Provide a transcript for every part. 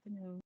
afternoon.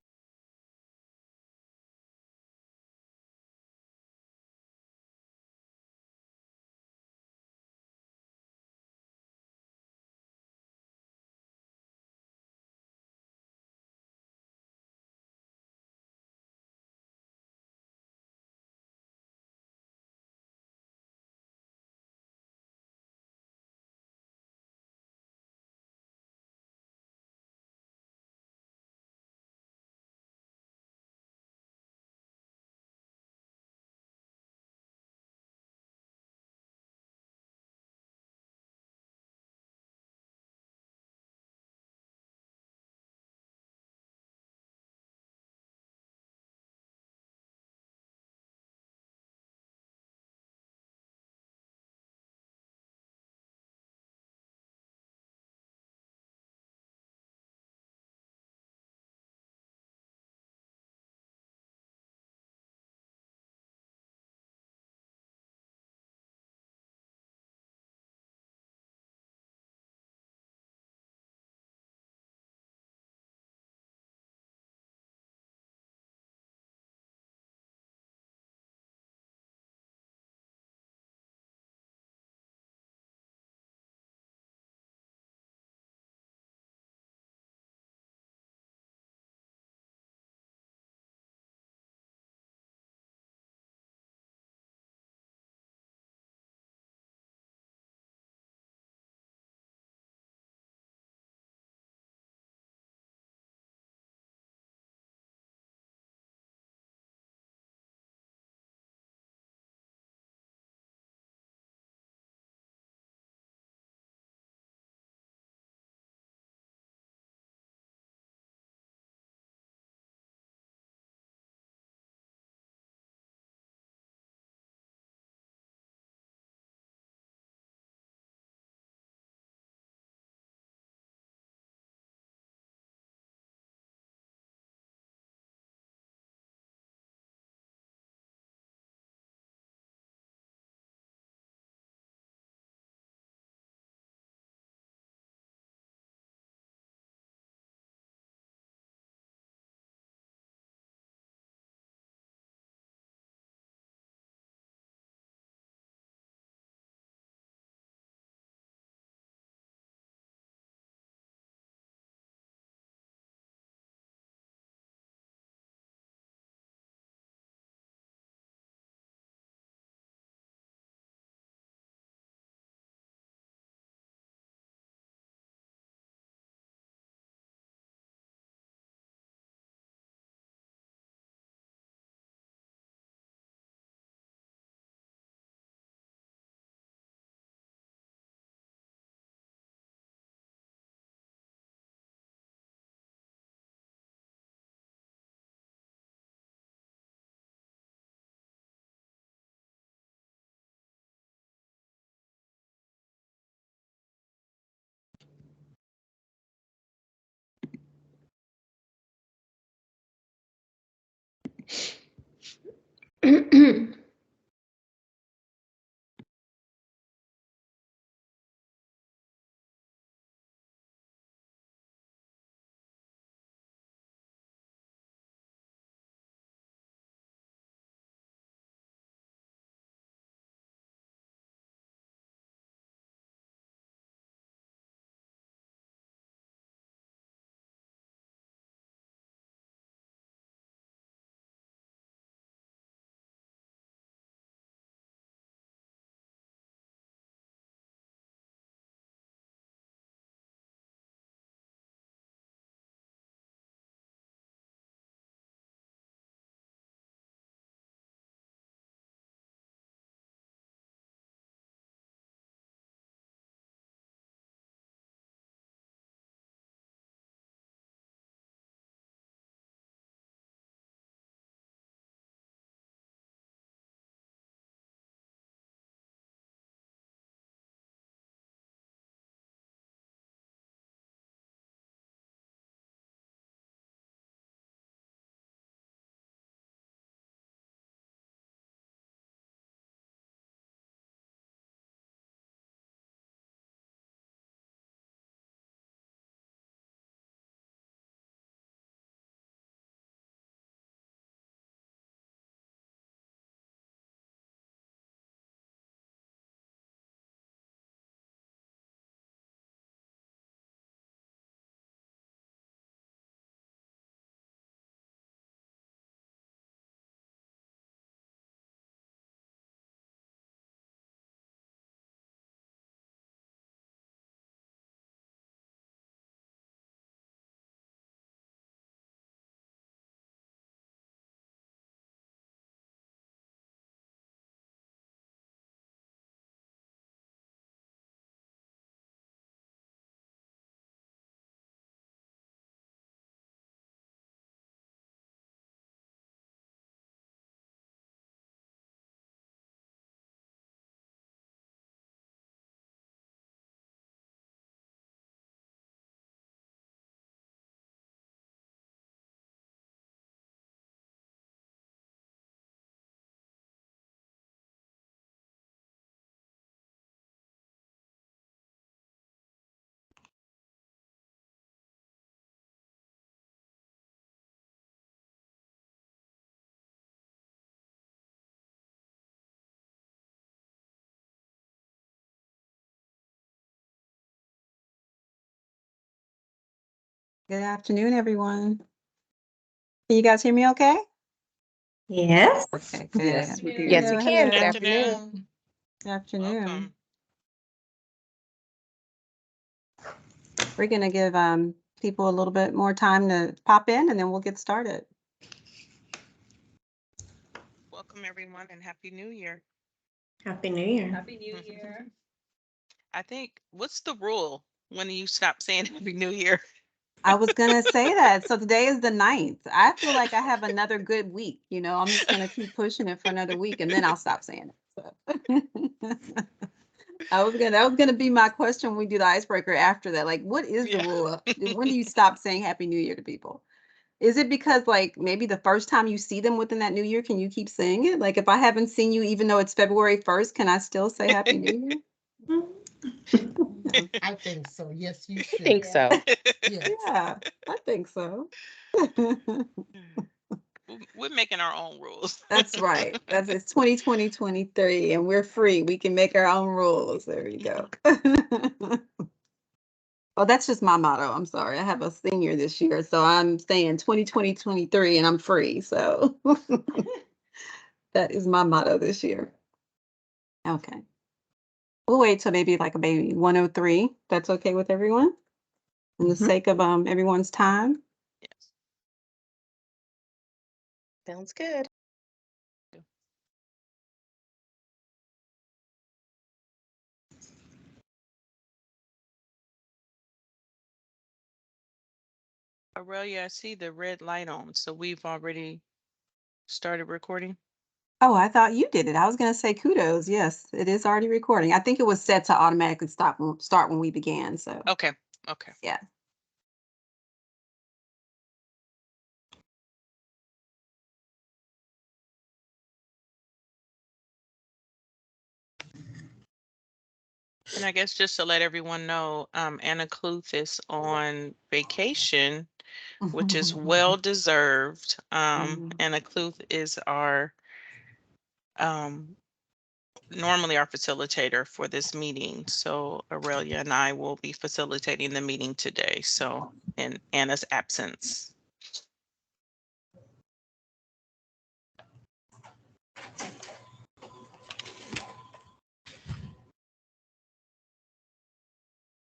Good afternoon, everyone. Can you guys hear me okay? Yes. Okay, good. Yes, we do. Yes, we Hello, can. Good hello. afternoon. Good afternoon. Welcome. We're gonna give people a little bit more time to pop in, and then we'll get started. Welcome, everyone, and Happy New Year. Happy New Year. Happy New Year. I think, what's the rule when you stop saying Happy New Year? I was gonna say that. So today is the 9th. I feel like I have another good week. I'm just gonna keep pushing it for another week, and then I'll stop saying it. So. That was gonna be my question when we do the icebreaker after that. Like, what is the Yeah. rule? When do you stop saying Happy New Year to people? Is it because like maybe the first time you see them within that new year, can you keep saying it? Like if I haven't seen you, even though it's February 1st, can I still say Happy New Year? I think so. Yes, you I should. think so. Yes. Yeah, I think so. We're making our own rules. That's right. It's 2020, 23, and we're free. We can make our own rules. There you go. Oh, that's just my motto. I'm sorry. I have a senior this year, so I'm saying 2020, 23, and I'm free. So that is my motto this year. Okay. We'll wait till maybe 103. That's okay with everyone? In the Mhm. sake of everyone's time. Yes. Sounds good. Aurelia, I see the red light on, so we've already started recording. Oh, I thought you did it. I was gonna say kudos. Yes, it is already recording. I think it was set to automatically start when we began. So Okay. Okay. yeah. And I guess just to let everyone know, Anna Cluth is on vacation, which is well deserved. Anna Cluth is our normally our facilitator for this meeting. So Aurelia and I will be facilitating the meeting today. So in Anna's absence.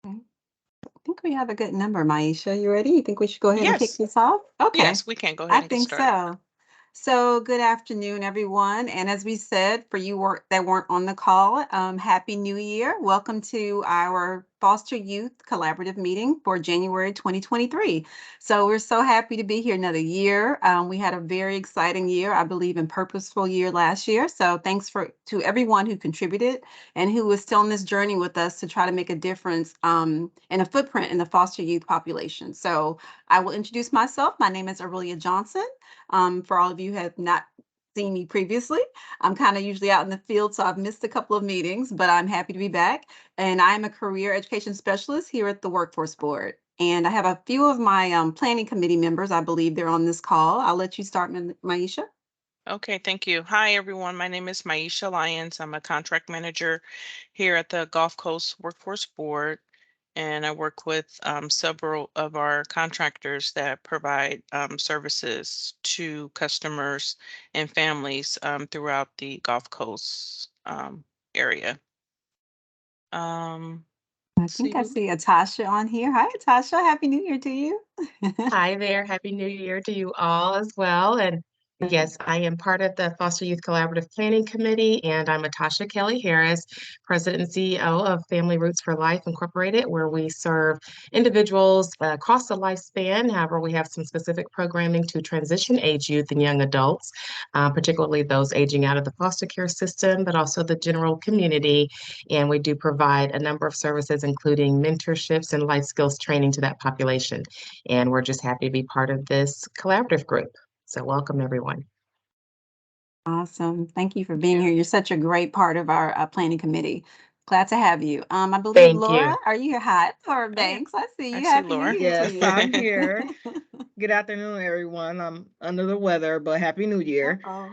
I think we have a good number, Maisha. You ready? You think we should go ahead and kick Yes. this off? Okay. Yes, we can go ahead I and get think started. so. So good afternoon, everyone. And as we said, for you that weren't on the call, Happy New Year. Welcome to our Foster Youth Collaborative meeting for January 2023. So we're so happy to be here another year. We had a very exciting year, I believe, and purposeful year last year. So thanks to everyone who contributed and who is still on this journey with us to try to make a difference and a footprint in the foster youth population. So I will introduce myself. My name is Aurelia Johnson. For all of you who have not seen me previously, I'm kind of usually out in the field, so I've missed a couple of meetings, but I'm happy to be back. And I'm a career education specialist here at the Workforce Board. And I have a few of my planning committee members. I believe they're on this call. I'll let you start, Maisha. Okay, thank you. Hi, everyone. My name is Maisha Lyons. I'm a contract manager here at the Gulf Coast Workforce Board. And I work with several of our contractors that provide services to customers and families throughout the Gulf Coast area. I Let's think I see. see Atasha on here. Hi, Atasha. Happy New Year to you. Hi there. Happy New Year to you all as well. And yes, I am part of the Foster Youth Collaborative Planning Committee, and I'm Atasha Kelly Harris, President and CEO of Family Roots for Life Incorporated, where we serve individuals across the lifespan. However, we have some specific programming to transition age youth and young adults, particularly those aging out of the foster care system, but also the general community. And we do provide a number of services, including mentorships and life skills training to that population. And we're just happy to be part of this collaborative group. So welcome, everyone. Awesome. Thank you for being Yeah. here. You're such a great part of our planning committee. Glad to have you. I believe Thank Laura, you. are you here? Hi, Laura Oh, yeah. Banks. I see I you. see Happy New Laura. Year to Yes, you. I'm here. Good afternoon, everyone. I'm under the weather, but Happy New Year. Uh-oh.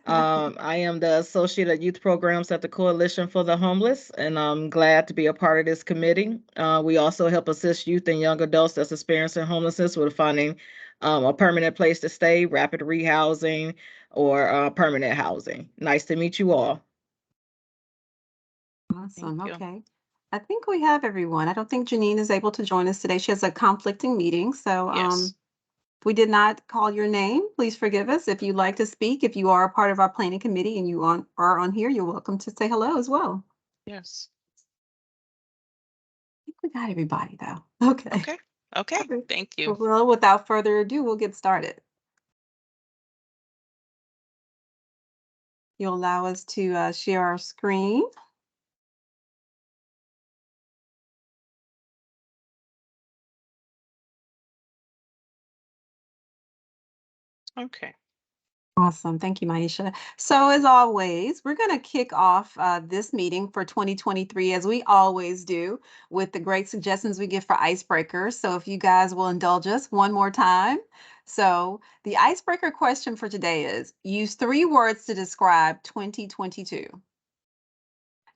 I am the Associate of Youth Programs at the Coalition for the Homeless, and I'm glad to be a part of this committee. We also help assist youth and young adults that's experiencing homelessness with finding a permanent place to stay, rapid rehousing, or permanent housing. Nice to meet you all. Awesome. Thank you. Okay. I think we have everyone. I don't think Janine is able to join us today. She has a conflicting meeting. So Yes. if we did not call your name, please forgive us. If you'd like to speak, if you are a part of our planning committee and you are on here, you're welcome to say hello as well. Yes. I think we got everybody though. Okay. Okay. Okay. Okay. Thank you. Well, without further ado, we'll get started. You'll allow us to share our screen. Okay. Awesome. Thank you, Maisha. So as always, we're going to kick off this meeting for 2023, as we always do, with the great suggestions we give for icebreakers. So if you guys will indulge us one more time. So the icebreaker question for today is, use 3 words to describe 2022.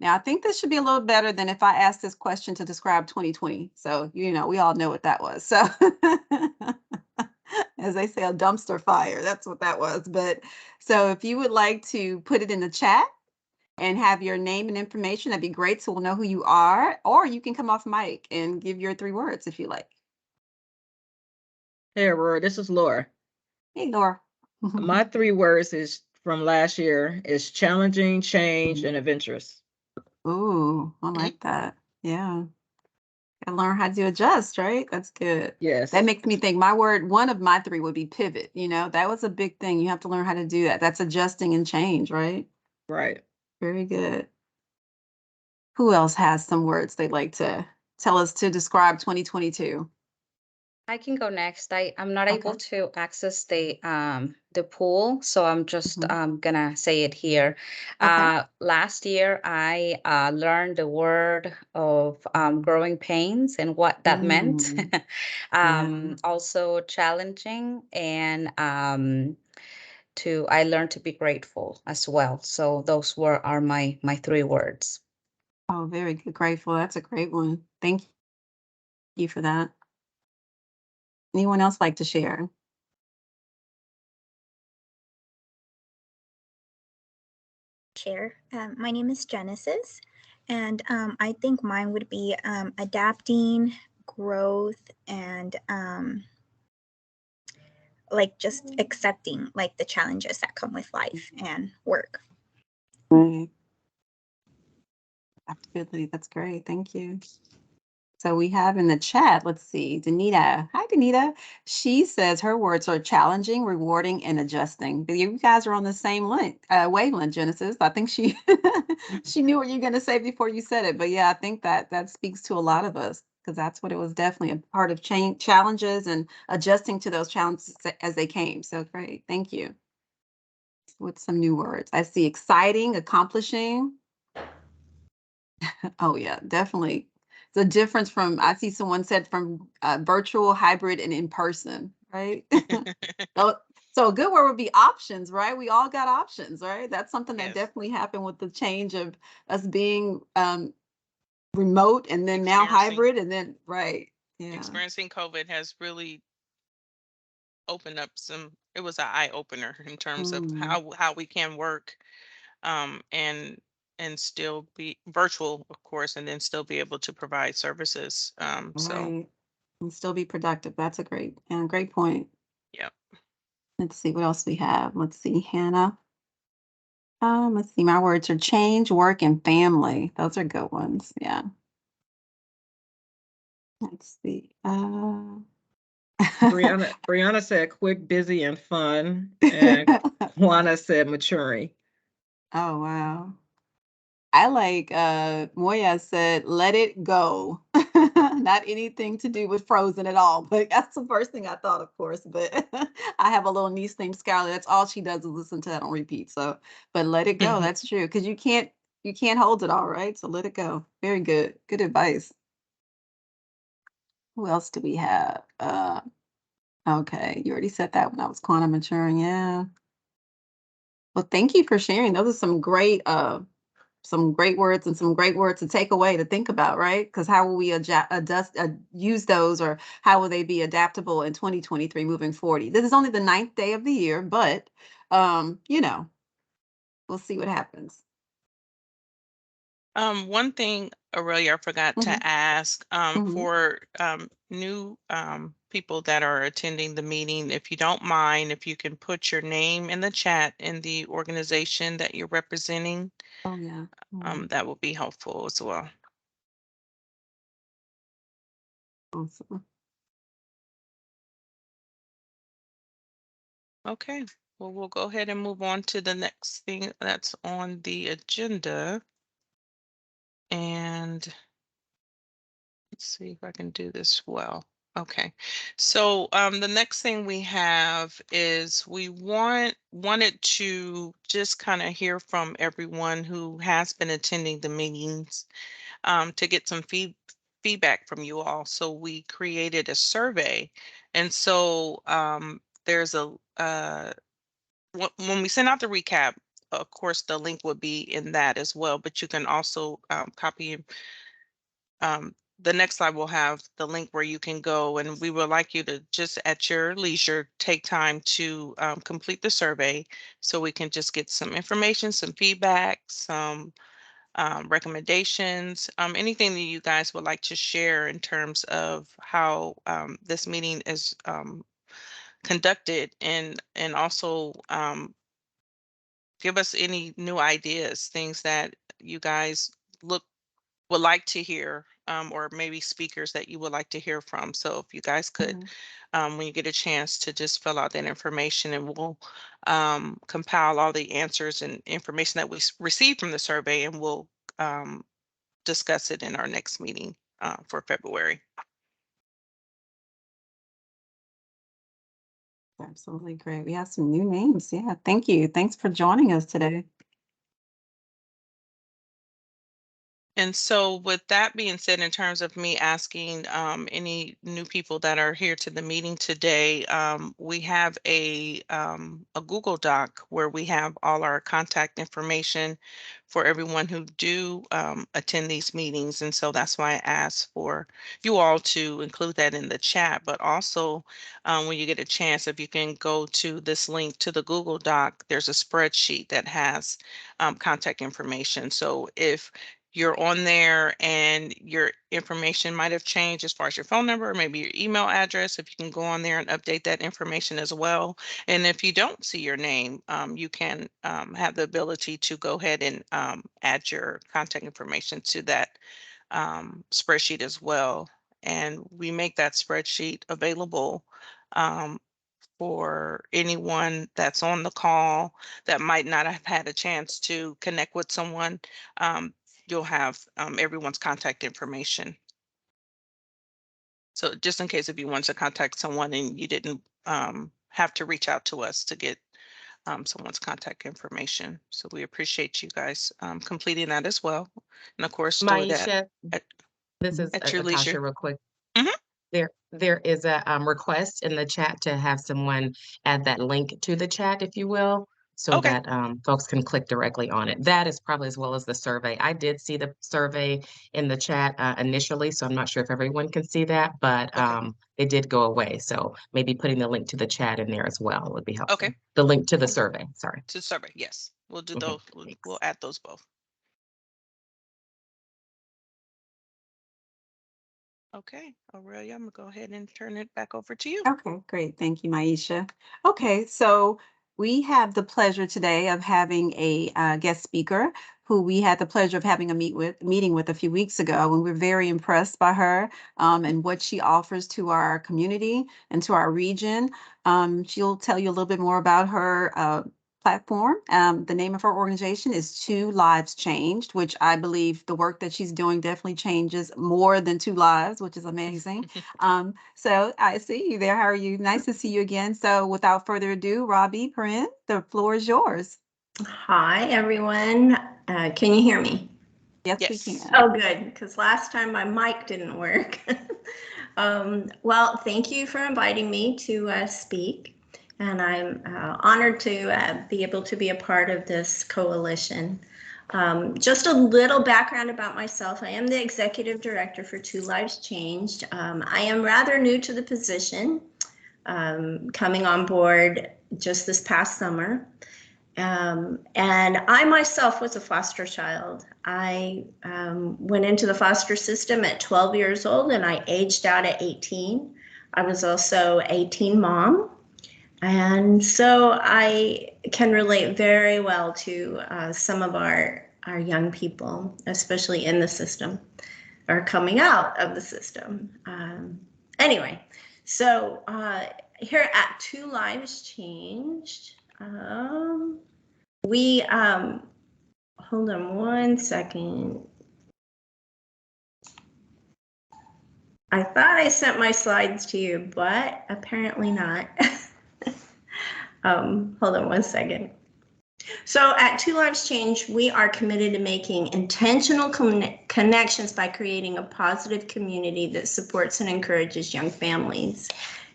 Now, I think this should be a little better than if I asked this question to describe 2020. So, we all know what that was. So as they say, a dumpster fire. That's what that was. But so if you would like to put it in the chat and have your name and information, that'd be great. So we'll know who you are, or you can come off mic and give your 3 words if you like. Hey, Aurora, this is Laura. Hey, Laura. My 3 words is from last year is challenging, change, and adventurous. Ooh, I like that. Yeah. Gotta learn how to adjust, right? That's good. Yes. That makes me think one of my 3 would be pivot. That was a big thing. You have to learn how to do that. That's adjusting and change, right? Right. Very good. Who else has some words they'd like to tell us to describe 2022? I can go next. I'm not able Okay. to access the pool, so I'm just Mhm. gonna say it here. Okay. Last year I learned the word of growing pains and what that meant. Mm, yeah. Also challenging and I learned to be grateful as well. So those are my 3 words. Oh, very good. Grateful. That's a great one. Thank you for that. Anyone else like to share? Chair. My name is Genesis, and I think mine would be adapting, growth, and like just accepting like the challenges that come with life and work. Right. Adaptability. That's great. Thank you. So we have in the chat, let's see, Danita. Hi, Danita. She says her words are challenging, rewarding, and adjusting. But you guys are on the same wavelength, Genesis. I think she she knew what you were going to say before you said it. But yeah, I think that speaks to a lot of us because that's what it was, definitely a part of challenges and adjusting to those challenges as they came. So great. Thank you. With some new words. I see exciting, accomplishing. Oh yeah, definitely. The difference from I see someone said from virtual, hybrid, and in person, right? So, so a good word would be options, right? We all got options, right? That's something that Yes. definitely happened with the change of us being remote and then now Experiencing hybrid and then right. Yeah. experiencing COVID has really opened up it was an eye opener in terms of Mm, how we can work um and and still be virtual, of course, and then still be able to provide services. So right. And still be productive. That's a great point. yeah. Let's see what else we have. Let's see, Hannah. Let's see. My words are change, work, and family. Those are good ones. Yeah. Let's see. Brianna said quick, busy, and fun. And Juana said maturing. Oh wow. I like Moya said, let it go. Not anything to do with Frozen at all. But that's the first thing I thought, of course. But I have a little niece named Skylar. That's all she does is listen to that on repeat. So, but let it go. That's true. Because you can't hold it all, right? So let it go. Very good. Good advice. Who else do we have? Okay, you already said that when I was quantum maturing. Yeah. Well, thank you for sharing. Those are some great words and some great words to take away to think about, right? Because how will we use those, or how will they be adaptable in 2023 moving forward? This is only the 9th day of the year, but you know, we'll see what happens. One thing, Aurelia, I forgot Mhm. to ask, Mhm. for new people that are attending the meeting, if you don't mind, if you can put your name in the chat in the organization that you're representing, Oh yeah. that would be helpful as well. Awesome. Okay, well, we'll go ahead and move on to the next thing that's on the agenda. And let's see if I can do this well. Okay, so the next thing we have is we wanted to just kind of hear from everyone who has been attending the meetings, to get some feedback from you all. So we created a survey, and so there's a when we send out the recap, of course, the link would be in that as well. But you can also copy. The next slide will have the link where you can go, and we would like you to just at your leisure take time to complete the survey, so we can just get some information, some feedback, some recommendations, anything that you guys would like to share in terms of how this meeting is conducted, and also give us any new ideas, things that you guys would like to hear, or maybe speakers that you would like to hear from. So if you guys could, Mhm. when you get a chance, to just fill out that information, and we'll compile all the answers and information that we received from the survey, and we'll um, discuss it in our next meeting for February. Absolutely great. We have some new names. Yeah, thank you. Thanks for joining us today. And so with that being said, in terms of me asking any new people that are here to the meeting today, we have a Google Doc where we have all our contact information for everyone who do attend these meetings. And so that's why I asked for you all to include that in the chat. But also, when you get a chance, if you can go to this link to the Google Doc, there's a spreadsheet that has contact information. So if you're on there and your information might have changed as far as your phone number or maybe your email address, if you can go on there and update that information as well. And if you don't see your name, you can have the ability to go ahead and add your contact information to that spreadsheet as well. And we make that spreadsheet available for anyone that's on the call that might not have had a chance to connect with someone. You'll have everyone's contact information. So just in case if you want to contact someone and you didn't have to reach out to us to get someone's contact information. So we appreciate you guys completing that as well. And of course, do that Maisha, at, this is at your Natasha leisure. real quick. Mhm. There is a request in the chat to have someone add that link to the chat, if you will, so Okay. that folks can click directly on it. That is probably as well as the survey. I did see the survey in the chat initially, so I'm not sure if everyone can see that, but Okay. it did go away. So maybe putting the link to the chat in there as well would be helpful. Okay. The link to the survey, sorry. To survey, yes. We'll do Mhm, those. thanks. We'll add those both. Okay, Aurelia, I'm gonna go ahead and turn it back over to you. Okay, great. Thank you, Maisha. Okay, so we have the pleasure today of having a guest speaker who we had the pleasure of having a meeting with a few weeks ago, and we're very impressed by her and what she offers to our community and to our region. She'll tell you a little bit more about her platform. The name of her organization is Two Lives Changed, which I believe the work that she's doing definitely changes more than two lives, which is amazing. So I see you there. How are you? Nice to see you again. So without further ado, Robbie Perrin, the floor is yours. Hi, everyone. Can you hear me? Yes, we Yes. can. Oh, good, because last time my mic didn't work. Well, thank you for inviting me to speak. and I'm honored to be able to be a part of this coalition. Just a little background about myself. I am the executive director for Two Lives Changed. I am rather new to the position, coming on board just this past summer. And I myself was a foster child. I went into the foster system at 12 years old and I aged out at 18. I was also a teen mom. And so I can relate very well to some of our young people, especially in the system or coming out of the system. Anyway, so here at Two Lives Changed, we, hold on one second. I thought I sent my slides to you, but apparently not. Hold on one second. So at Two Lives Change, we are committed to making intentional connections by creating a positive community that supports and encourages young families.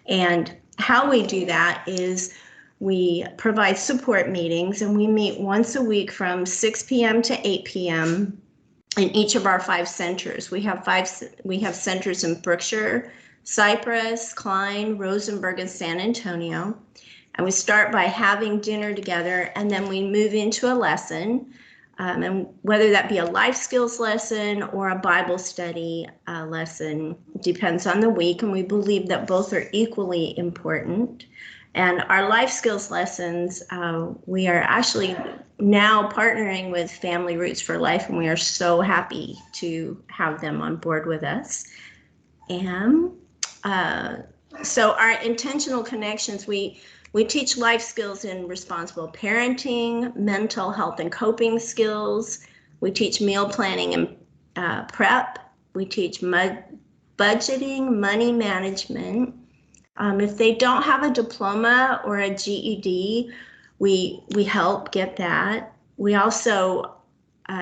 And how we do that is we provide support meetings, and we meet once a week from 6 p.m. to 8 p.m. in each of our 5 centers. We have centers in Brookshire, Cypress, Klein, Rosenberg, and San Antonio. And we start by having dinner together, and then we move into a lesson, and whether that be a life skills lesson or a Bible study lesson, depends on the week, and we believe that both are equally important. And our life skills lessons, we are actually now partnering with Family Roots for Life, and we are so happy to have them on board with us. And so our intentional connections, we teach life skills in responsible parenting, mental health and coping skills. We teach meal planning and prep. We teach budgeting, money management. If they don't have a diploma or a GED, we help get that. We also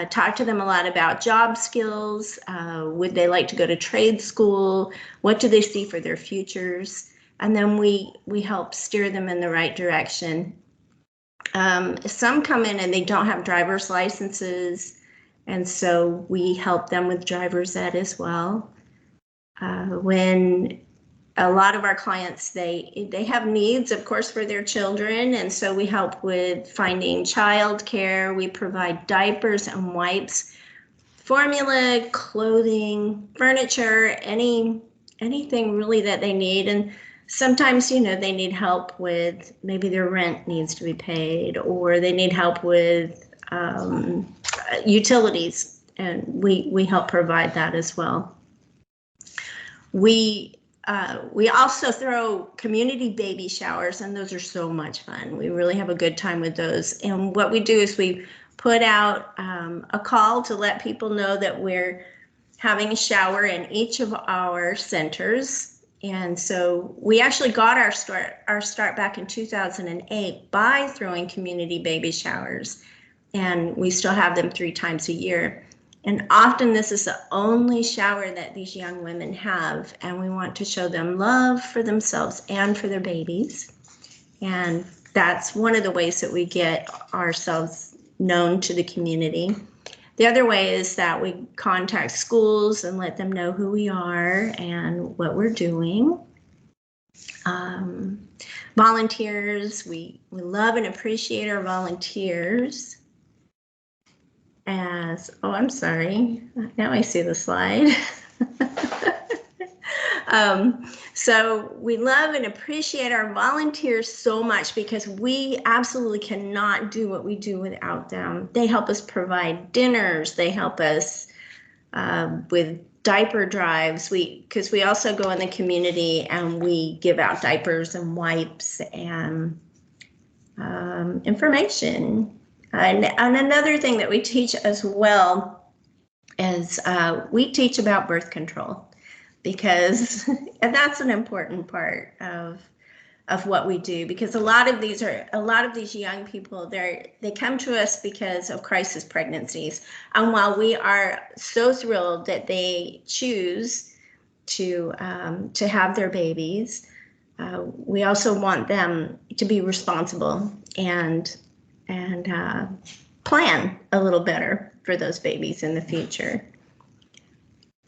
talk to them a lot about job skills. Would they like to go to trade school? What do they see for their futures? And then we help steer them in the right direction. Some come in and they don't have driver's licenses, and so we help them with driver's ed as well. When a lot of our clients, they have needs, of course, for their children, and so we help with finding childcare. We provide diapers and wipes, formula, clothing, furniture, anything really that they need. And sometimes, you know, they need help with maybe their rent needs to be paid, or they need help with utilities, and we help provide that as well. We also throw community baby showers, and those are so much fun. We really have a good time with those. And what we do is we put out a call to let people know that we're having a shower in each of our centers. And so we actually got our start back in 2008 by throwing community baby showers, and we still have them 3 times a year. And often this is the only shower that these young women have, and we want to show them love for themselves and for their babies. And that's one of the ways that we get ourselves known to the community. The other way is that we contact schools and let them know who we are and what we're doing. Volunteers, we love and appreciate our volunteers. I'm sorry, now I see the slide. So we love and appreciate our volunteers so much, because we absolutely cannot do what we do without them. They help us provide dinners. They help us with diaper drives. Because we also go in the community and we give out diapers and wipes and information. And another thing that we teach as well is we teach about birth control, because and that's an important part of what we do, because a lot of these young people, they come to us because of crisis pregnancies. And while we are so thrilled that they choose to have their babies, we also want them to be responsible and plan a little better for those babies in the future.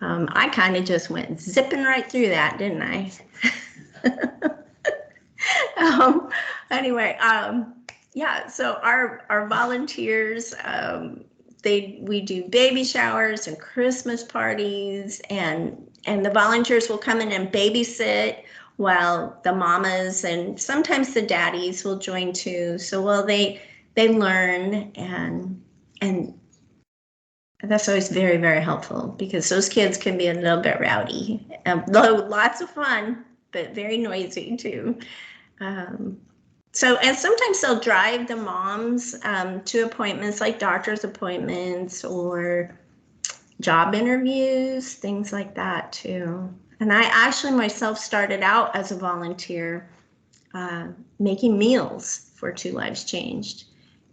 I kind of just went zipping right through that, didn't I? Anyway, yeah, so our volunteers, we do baby showers and Christmas parties, and the volunteers will come in and babysit while the mamas and sometimes the daddies will join too. So while they learn, and that's always very, very helpful, because those kids can be a little bit rowdy, though lots of fun, but very noisy too. So, and sometimes they'll drive the moms to appointments like doctor's appointments or job interviews, things like that too. And I actually myself started out as a volunteer making meals for Two Lives Changed.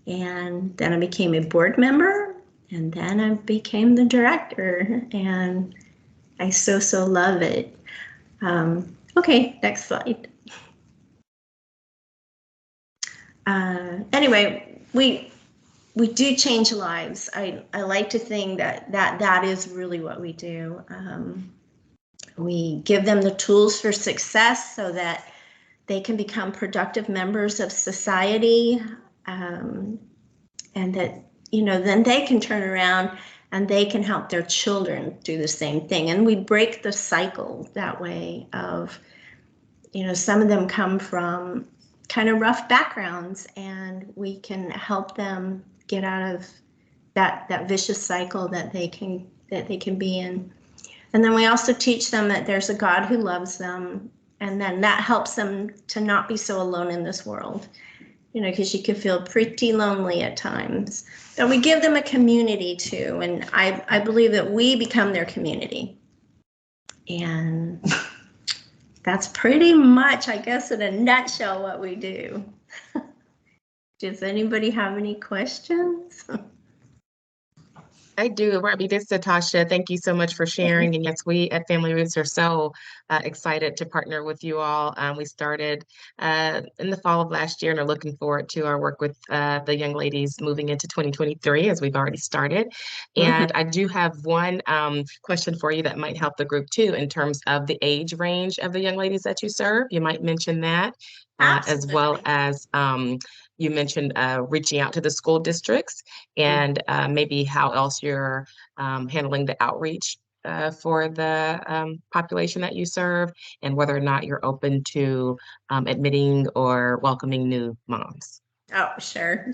And then I became a board member, and then I became the director, and I so love it. Okay, next slide. Anyway, we do change lives. I like to think that is really what we do. We give them the tools for success so that they can become productive members of society, and that, you know, then they can turn around and they can help their children do the same thing. And we break the cycle that way of, you know, some of them come from kind of rough backgrounds, and we can help them get out of that vicious cycle that they can be in. And then we also teach them that there's a God who loves them, and then that helps them to not be so alone in this world, you know, because you can feel pretty lonely at times. And we give them a community too, and I believe that we become their community. And that's pretty much, I guess, in a nutshell, what we do. Does anybody have any questions? I do. Robbie, this is Natasha. Thank you so much for sharing. And yes, we at Family Roots are so excited to partner with you all. We started in the fall of last year and are looking forward to our work with the young ladies moving into 2023, as we've already started. And I do have one question for you that might help the group too, in terms of the age range of the young ladies that you serve. You might mention that, as well as you mentioned reaching out to the school districts, and maybe how else you're handling the outreach for the population that you serve, and whether or not you're open to admitting or welcoming new moms. Oh, sure.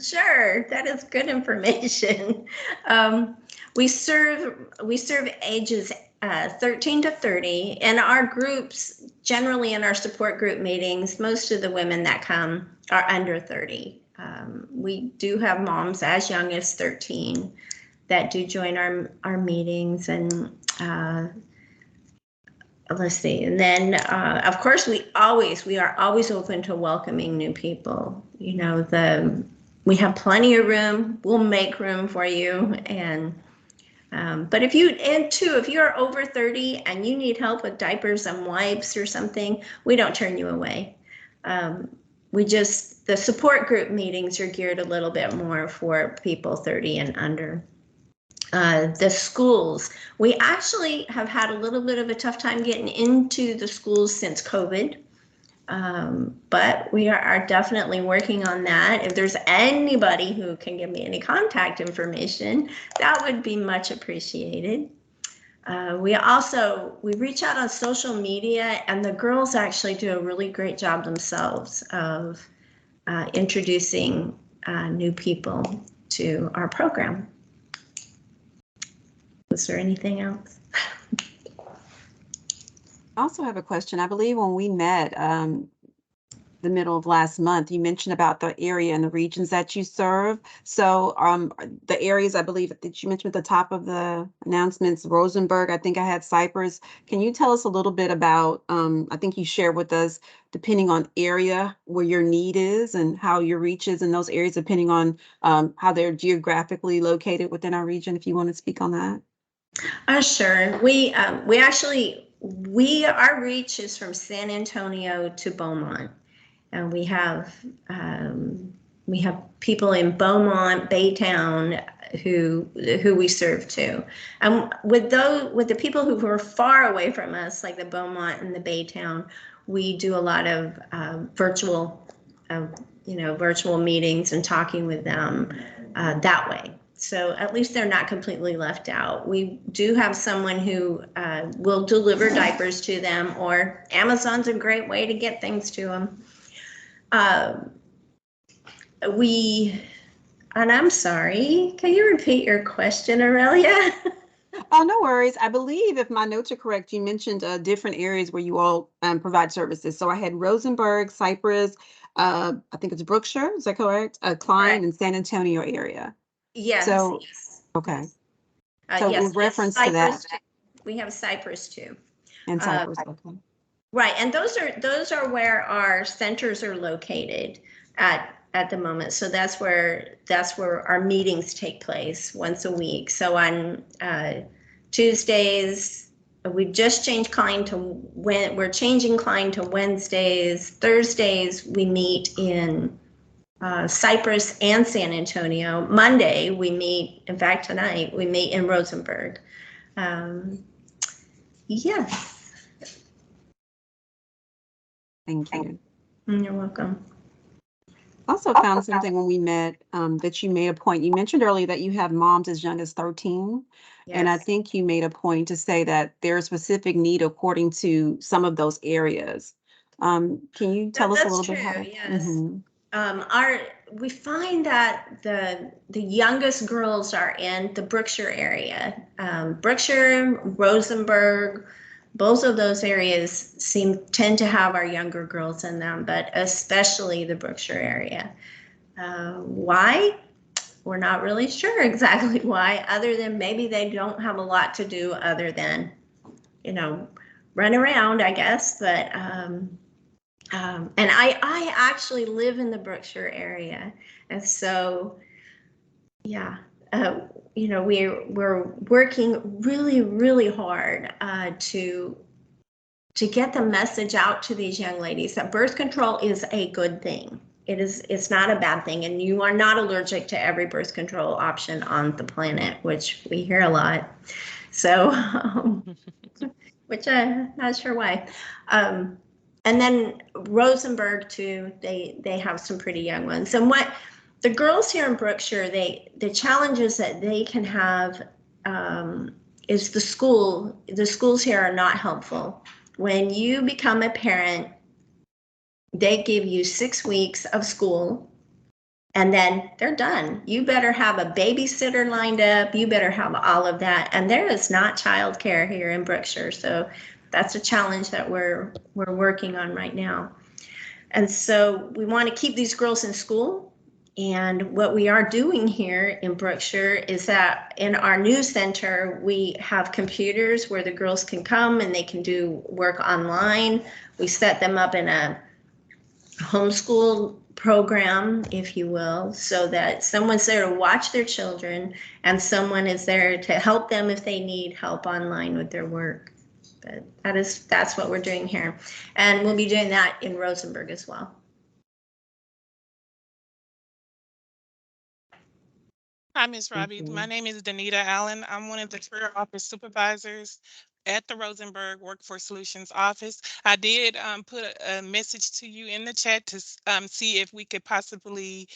That is good information. We serve ages 13 to 30, and our groups, generally in our support group meetings, most of the women that come are under 30. We do have moms as young as 13 that do join our meetings, and let's see. And then, of course, we are always open to welcoming new people. You know, we have plenty of room. We'll make room for you. And but if you're over 30 and you need help with diapers and wipes or something, we don't turn you away. The support group meetings are geared a little bit more for people 30 and under. The schools, we actually have had a little bit of a tough time getting into the schools since COVID, but we are definitely working on that. If there's anybody who can give me any contact information, that would be much appreciated. We reach out on social media, and the girls actually do a really great job themselves of introducing new people to our program. Was there anything else? I also have a question. I believe when we met the middle of last month, you mentioned about the area and the regions that you serve. So the areas, I believe that you mentioned at the top of the announcements, Rosenberg, I think I had Cypress. Can you tell us a little bit about, I think you shared with us, depending on area where your need is and how your reach is in those areas, depending on how they're geographically located within our region, if you want to speak on that. Sure. We actually our reach is from San Antonio to Beaumont, and we have people in Beaumont, Baytown, who we serve too. And with the people who are far away from us, like the Beaumont and the Baytown, we do a lot of virtual meetings and talking with them that way. So at least they're not completely left out. We do have someone who will deliver diapers to them, or Amazon's a great way to get things to them. And I'm sorry, can you repeat your question, Aurelia? Oh, no worries. I believe if my notes are correct, you mentioned different areas where you all provide services. So I had Rosenberg, Cypress, I think it's Brookshire, is that correct? Klein and San Antonio area. Yes. So, yes. okay. Yes. So yes, in reference to that. Cypress, we have Cypress too. And Cypress, okay. Right, and those are where our centers are located at the moment. So that's where our meetings take place once a week. So on Tuesdays, we just changed Klein to we're changing Klein to Wednesdays. Thursdays we meet in Cypress and San Antonio. Monday we meet. In fact, tonight we meet in Rosenberg. Yes. Thank you. You're welcome. Also found something when we met that you made a point. You mentioned earlier that you have moms as young as 13. Yes. And I think you made a point to say that there's specific need according to some of those areas. Can you tell us a little bit how that? Yes. Mm-hmm. We find that the youngest girls are in the Brookshire area. Brookshire, Rosenberg, both of those areas tend to have our younger girls in them, but especially the Brookshire area. Why? We're not really sure exactly why, other than maybe they don't have a lot to do other than, run around, I guess. But and I actually live in the Brookshire area, and so yeah. We're working really, really hard to get the message out to these young ladies that birth control is a good thing. It's not a bad thing, and you are not allergic to every birth control option on the planet, which we hear a lot. So, which I'm not sure why. And then Rosenberg too, they have some pretty young ones. And what the girls here in Brookshire, the challenges that they can have is the schools here are not helpful. When you become a parent, they give you 6 weeks of school and then they're done. You better have a babysitter lined up. You better have all of that. And there is not childcare here in Brookshire. So that's a challenge that we're working on right now. And so we want to keep these girls in school. And what we are doing here in Brookshire is that in our news center, we have computers where the girls can come and they can do work online. We set them up in a homeschool program, if you will, so that someone's there to watch their children and someone is there to help them if they need help online with their work. But that's what we're doing here. And we'll be doing that in Rosenberg as well. Hi, Ms. Robbie. My name is Danita Allen. I'm one of the career office supervisors at the Rosenberg Workforce Solutions office. I did put a message to you in the chat to see if we could possibly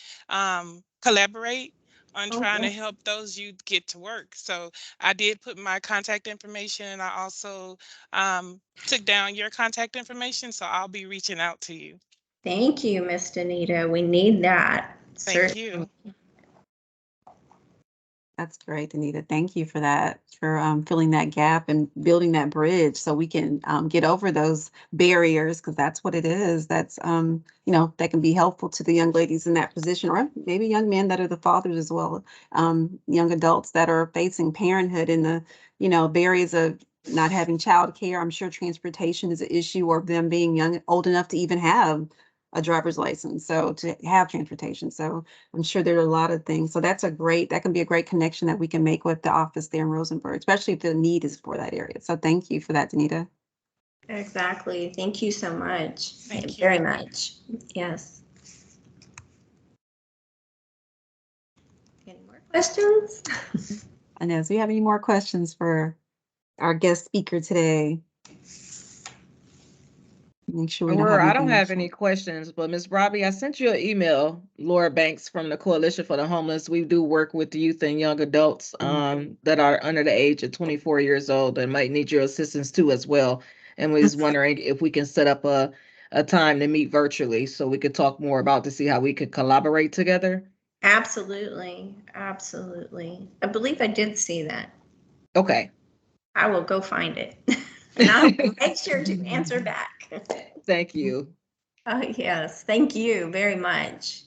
collaborate on trying to help those youth get to work. So I did put my contact information, and I also took down your contact information. So I'll be reaching out to you. Thank you, Miss Danita. We need that. Thank you. That's great, Anita. Thank you for that, for filling that gap and building that bridge so we can get over those barriers, because that's what it is. That's, that can be helpful to the young ladies in that position, or maybe young men that are the fathers as well, young adults that are facing parenthood and the, barriers of not having childcare. I'm sure transportation is an issue, or them being old enough to even have a driver's license, so to have transportation. So I'm sure there are a lot of things. So that can be a great connection that we can make with the office there in Rosenberg, especially if the need is for that area. So thank you for that, Danita. Exactly. Thank you so much. Thank you. Very much. Yes. Any more questions? Inez, do you have any more questions for our guest speaker today? Make sure we don't have Aurora, I don't anything have else. any questions, but Ms. Robbie, I sent you an email, Laura Banks from the Coalition for the Homeless. We do work with youth and young adults that are under the age of 24 years old and might need your assistance too as well. And we was wondering if we can set up a time to meet virtually so we could talk more about to see how we could collaborate together. Absolutely. Absolutely. I believe I did see that. Okay. I will go find it. And I'll make sure to answer back. Thank you. Oh, yes. Thank you very much.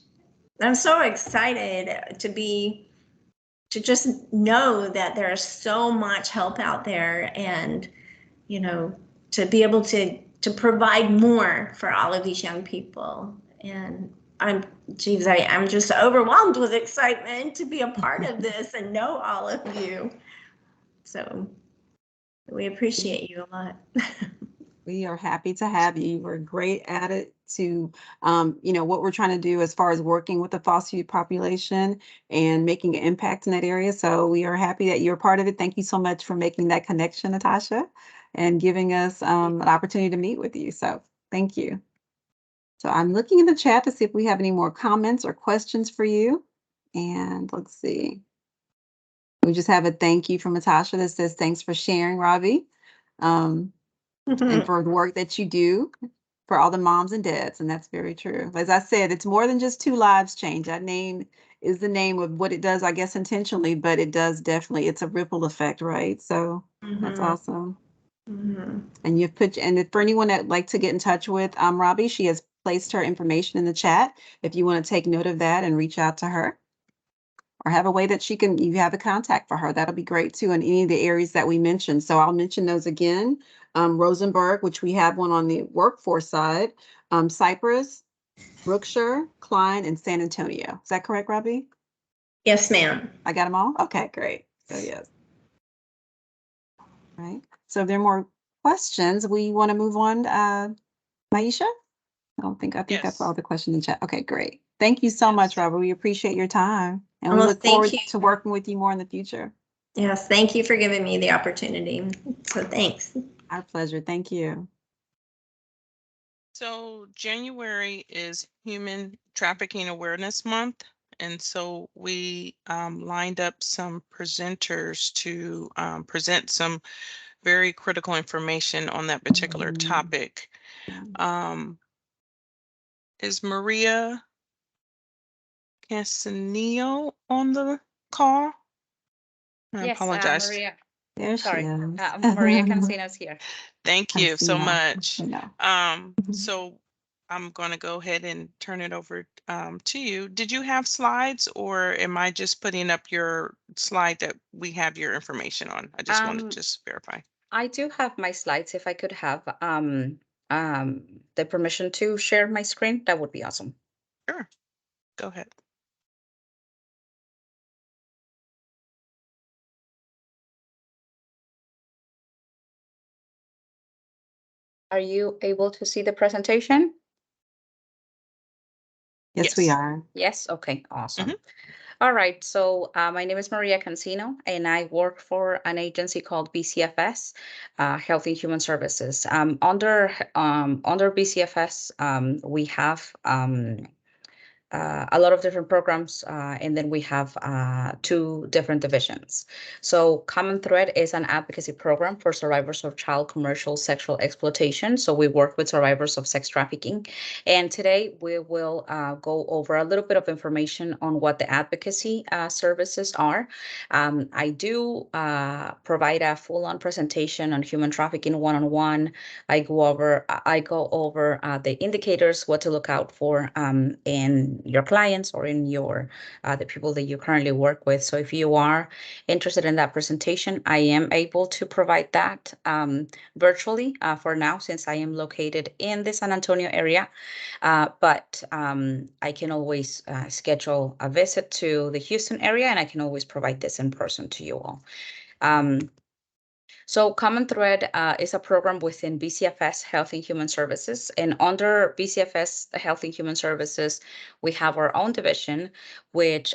I'm so excited to just know that there's so much help out there and, you know, to be able to provide more for all of these young people. And I'm just overwhelmed with excitement to be a part of this and know all of you. So we appreciate you a lot. We are happy to have you. You were great at it to, what we're trying to do as far as working with the foster youth population and making an impact in that area. So we are happy that you're part of it. Thank you so much for making that connection, Natasha, and giving us an opportunity to meet with you. So thank you. So I'm looking in the chat to see if we have any more comments or questions for you. And let's see. We just have a thank you from Natasha that says, thanks for sharing, Robbie. And for the work that you do for all the moms and dads. And that's very true. As I said, it's more than just two lives change. That name is the name of what it does, I guess, intentionally, but it does definitely, it's a ripple effect, right? So that's awesome. And you've and for anyone that like to get in touch with Robbie, she has placed her information in the chat. If you want to take note of that and reach out to her or have a way that you have a contact for her, that'll be great too in any of the areas that we mentioned. So I'll mention those again. Rosenberg, which we have one on the workforce side, Cypress, Brookshire, Klein, and San Antonio. Is that correct, Robbie? Yes, ma'am. I got them all? Okay, great. So yes. Right. So if there are more questions, we want to move on. Maisha? I think that's Yes. all the questions in chat. Okay, great. Thank you so much, Robert. We appreciate your time. And we Well, look thank forward you. to working with you more in the future. Yes, thank you for giving me the opportunity. So thanks. Our pleasure. Thank you. So January is Human Trafficking Awareness Month. And so we lined up some presenters to present some very critical information on that particular topic. Is Maria Casanillo on the call? I Yes, apologize. Maria. There Sorry, she is. Maria Cancino's here. Thank you so much. No. So I'm going to go ahead and turn it over to you. Did you have slides, or am I just putting up your slide that we have your information on? I just wanted to just verify. I do have my slides. If I could have the permission to share my screen, that would be awesome. Sure. Go ahead. Are you able to see the presentation? Yes, we are. Yes. Okay. Awesome. All right. So my name is Maria Cancino, and I work for an agency called BCFS, Health and Human Services. Under BCFS, we have a lot of different programs, and then we have two different divisions. So Common Thread is an advocacy program for survivors of child commercial sexual exploitation. So we work with survivors of sex trafficking. And today we will go over a little bit of information on what the advocacy services are. I do provide a full-on presentation on human trafficking one-on-one. I go over the indicators, what to look out for in your clients or in your the people that you currently work with. So if you are interested in that presentation, I am able to provide that virtually for now, since I am located in the San Antonio area. But I can always schedule a visit to the Houston area, and I can always provide this in person to you all. So Common Thread is a program within BCFS Health and Human Services. And under BCFS Health and Human Services, we have our own division, which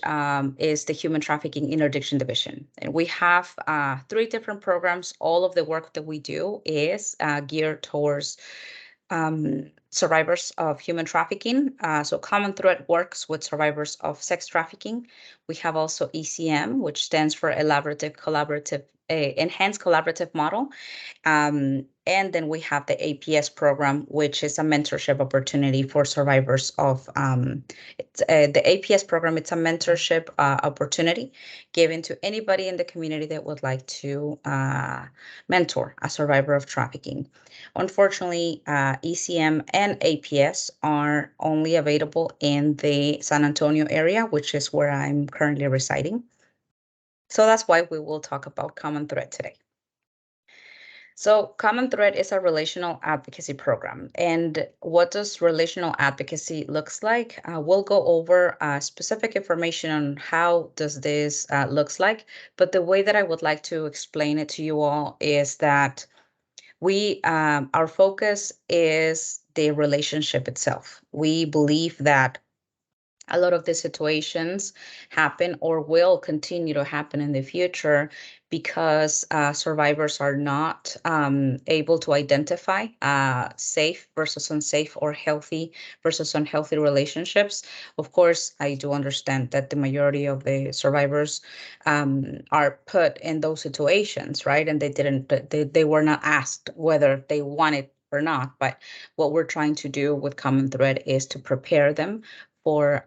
is the Human Trafficking Interdiction Division. And we have 3 different programs. All of the work that we do is geared towards survivors of human trafficking. So Common Thread works with survivors of sex trafficking. We have also ECM, which stands for Enhanced Collaborative Model. And then we have the APS program, which is a mentorship opportunity for survivors of the APS program. It's a mentorship opportunity given to anybody in the community that would like to mentor a survivor of trafficking. Unfortunately, ECM and APS are only available in the San Antonio area, which is where I'm currently residing. So that's why we will talk about Common Thread today. So Common Thread is a relational advocacy program. And what does relational advocacy looks like? We'll go over specific information on how does this looks like. But the way that I would like to explain it to you all is that our focus is the relationship itself. We believe that a lot of the situations happen or will continue to happen in the future because survivors are not able to identify safe versus unsafe or healthy versus unhealthy relationships. Of course, I do understand that the majority of the survivors are put in those situations, right? And they were not asked whether they wanted or not. But what we're trying to do with Common Thread is to prepare them for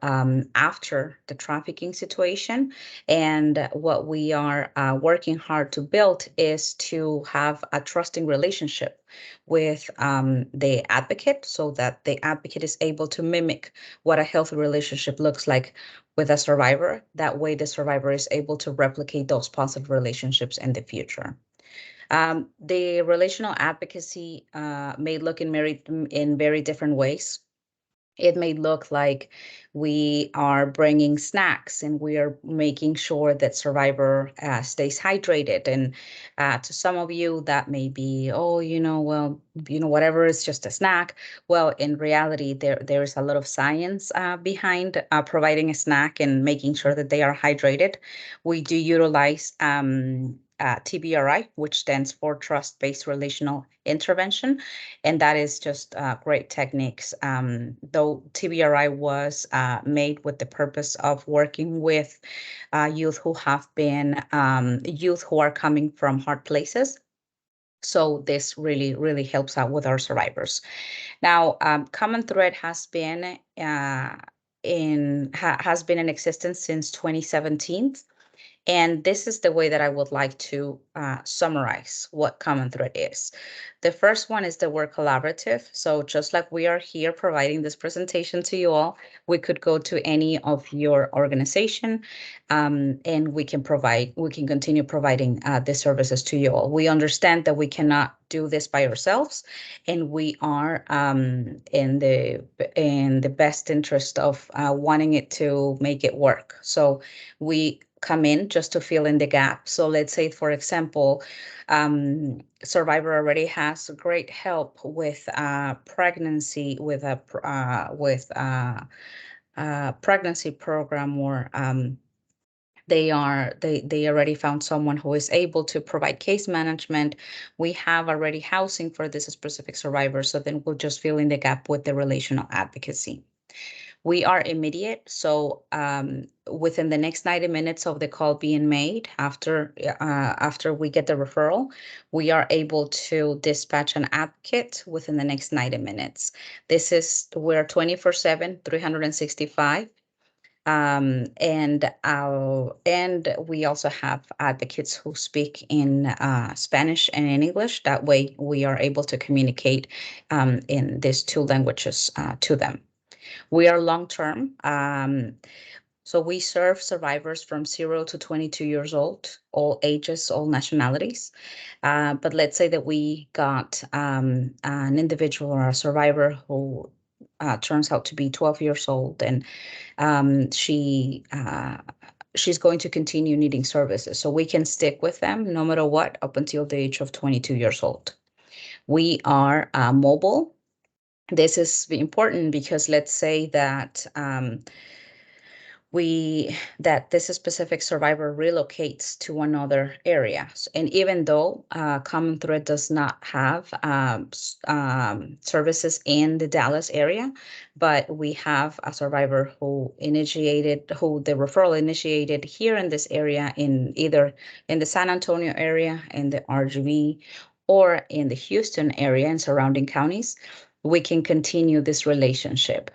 after the trafficking situation. And what we are working hard to build is to have a trusting relationship with the advocate so that the advocate is able to mimic what a healthy relationship looks like with a survivor. That way the survivor is able to replicate those positive relationships in the future. The relational advocacy may look in very different ways. It may look like we are bringing snacks and we are making sure that survivor stays hydrated. And to some of you, that may be, oh, whatever, it's just a snack. Well, in reality, there is a lot of science behind providing a snack and making sure that they are hydrated. We do utilize TBRI, which stands for Trust-Based Relational Intervention. And that is just great techniques. Though TBRI was made with the purpose of working with youth who are coming from hard places. So this really, really helps out with our survivors. Now, Common Thread has been in existence since 2017. And this is the way that I would like to summarize what Common Thread is. The first one is the word collaborative. So just like we are here providing this presentation to you all, we could go to any of your organization and we can continue providing the services to you all. We understand that we cannot do this by ourselves, and we are in the best interest of wanting it to make it work. So we come in just to fill in the gap. So let's say, for example, survivor already has great help with pregnancy, with a pregnancy program, or they already found someone who is able to provide case management. We have already housing for this specific survivor. So then we'll just fill in the gap with the relational advocacy. We are immediate, so within the next 90 minutes of the call being made, after we get the referral, we are able to dispatch an advocate within the next 90 minutes. We're 24/7, 365. And we also have advocates who speak in Spanish and in English. That way we are able to communicate in these 2 languages to them. We are long-term. So we serve survivors from 0 to 22 years old, all ages, all nationalities. But let's say that we got an individual or a survivor who turns out to be 12 years old, and she she's going to continue needing services. So we can stick with them no matter what up until the age of 22 years old. We are mobile. This is important because let's say that this specific survivor relocates to another area. And even though Common Thread does not have services in the Dallas area, but we have a survivor who the referral initiated here in this area, in either in the San Antonio area, in the RGV, or in the Houston area and surrounding counties, we can continue this relationship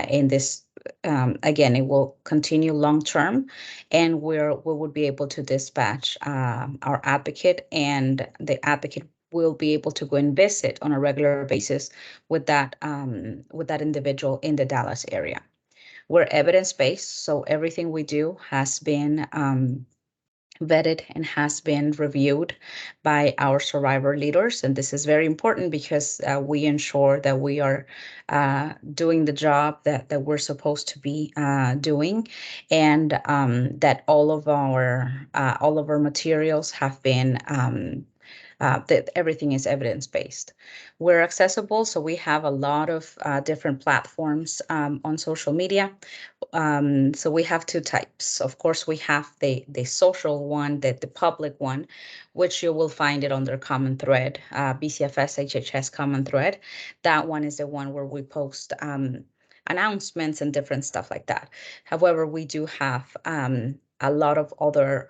in this. Again, it will continue long term, and we would be able to dispatch our advocate, and the advocate will be able to go and visit on a regular basis with that individual in the Dallas area. We're evidence-based, so everything we do has been vetted and has been reviewed by our survivor leaders. And this is very important because we ensure that we are doing the job that we're supposed to be doing, and that all of our materials have been that everything is evidence-based. We're accessible, so we have a lot of different platforms on social media. So we have two types. Of course, we have the social one, the public one, which you will find it under Common Thread, BCFS HHS Common Thread. That one is the one where we post announcements and different stuff like that. However, we do have a lot of other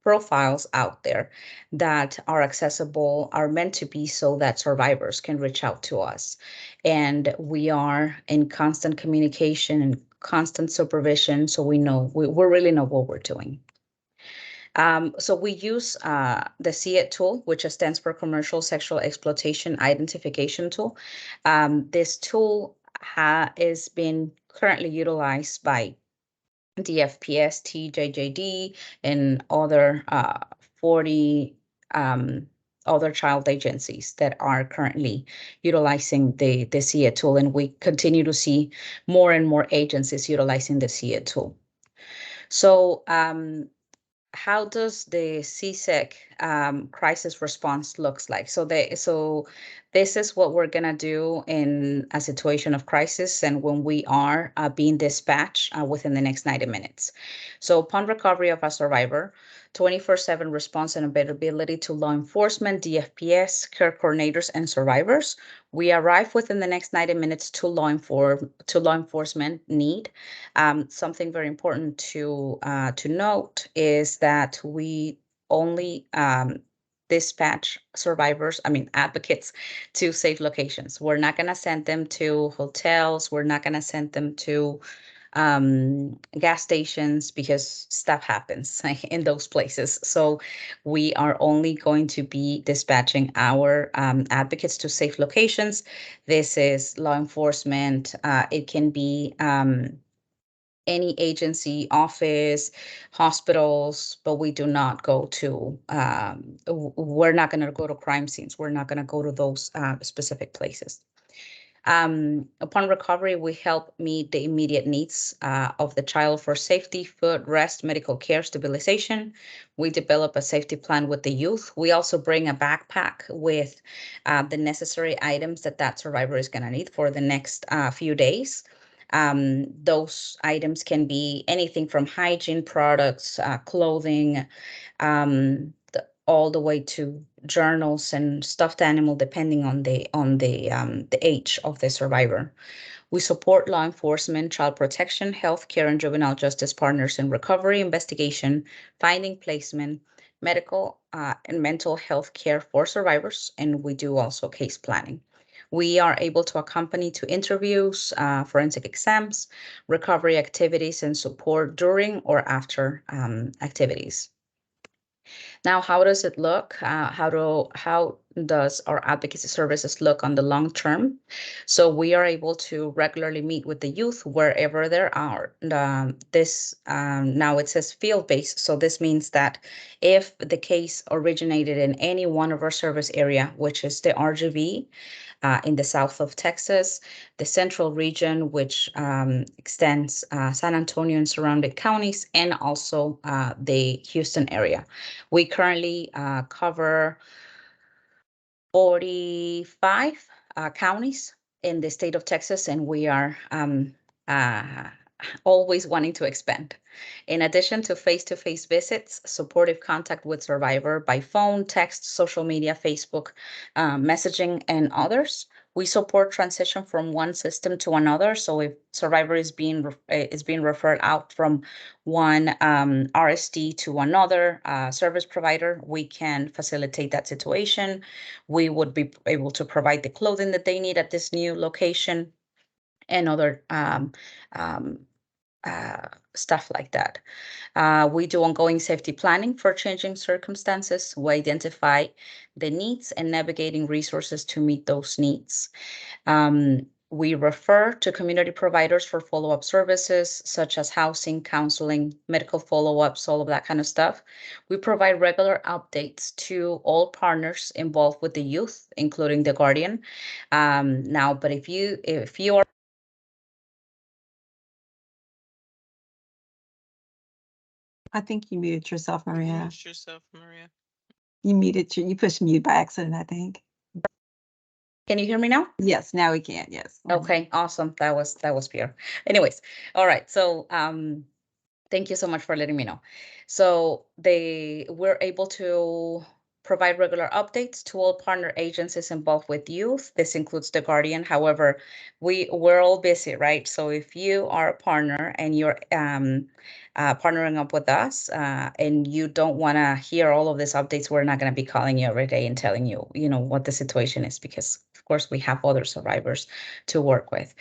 profiles out there that are accessible, are meant to be so that survivors can reach out to us. And we are in constant communication and constant supervision, so we really know what we're doing. So we use the CIT tool, which stands for Commercial Sexual Exploitation Identification Tool. This tool is being currently utilized by DFPS, TJJD, and other 40 other child agencies that are currently utilizing the CIT tool, and we continue to see more and more agencies utilizing the CIT tool. So how does the CSEC crisis response looks like? So this is what we're gonna do in a situation of crisis and when we are being dispatched within the next 90 minutes. So upon recovery of a survivor, 24/7 response and availability to law enforcement, DFPS, care coordinators, and survivors. We arrive within the next 90 minutes to law enforcement need. Something very important to note is that we only dispatch advocates to safe locations. We're not going to send them to hotels. We're not going to send them to gas stations because stuff happens in those places. So we are only going to be dispatching our advocates to safe locations. This is law enforcement. It can be any agency, office, hospitals, but we do not go to, we're not going to go to crime scenes. We're not going to go to those specific places. Upon recovery, we help meet the immediate needs of the child for safety, food, rest, medical care, stabilization. We develop a safety plan with the youth. We also bring a backpack with the necessary items that survivor is going to need for the next few days. Those items can be anything from hygiene products, clothing, all the way to journals and stuffed animal, depending on the age of the survivor. We support law enforcement, child protection, healthcare, and juvenile justice partners in recovery, investigation, finding placement, medical and mental health care for survivors, and we do also case planning. We are able to accompany to interviews, forensic exams, recovery activities, and support during or after activities. Now, how does it look? How does our advocacy services look on the long term? So we are able to regularly meet with the youth wherever there are. Now it says field-based, so this means that if the case originated in any one of our service area, which is the RGV, in the south of Texas, the central region, which extends San Antonio and surrounding counties, and also the Houston area. We currently cover 45 counties in the state of Texas, and we are always wanting to expand. In addition to face-to-face visits, supportive contact with survivor by phone, text, social media, Facebook, messaging, and others, we support transition from one system to another. So if survivor is being referred out from one RSD to another service provider, we can facilitate that situation. We would be able to provide the clothing that they need at this new location and other stuff like that. We do ongoing safety planning for changing circumstances. We identify the needs and navigating resources to meet those needs. We refer to community providers for follow-up services such as housing, counseling, medical follow-ups, all of that kind of stuff. We provide regular updates to all partners involved with the youth, including the guardian. But if you are I think you muted yourself, Maria. Mute yourself, Maria. You pushed mute by accident, I think. Can you hear me now? Yes, now we can, yes. Okay, awesome. That was pure. Anyways, all right. So thank you so much for letting me know. So we're able to provide regular updates to all partner agencies involved with youth. This includes the Guardian. However, we're all busy, right? So if you are a partner and you're partnering up with us and you don't want to hear all of these updates, we're not going to be calling you every day and telling you, what the situation is, because of course we have other survivors to work with.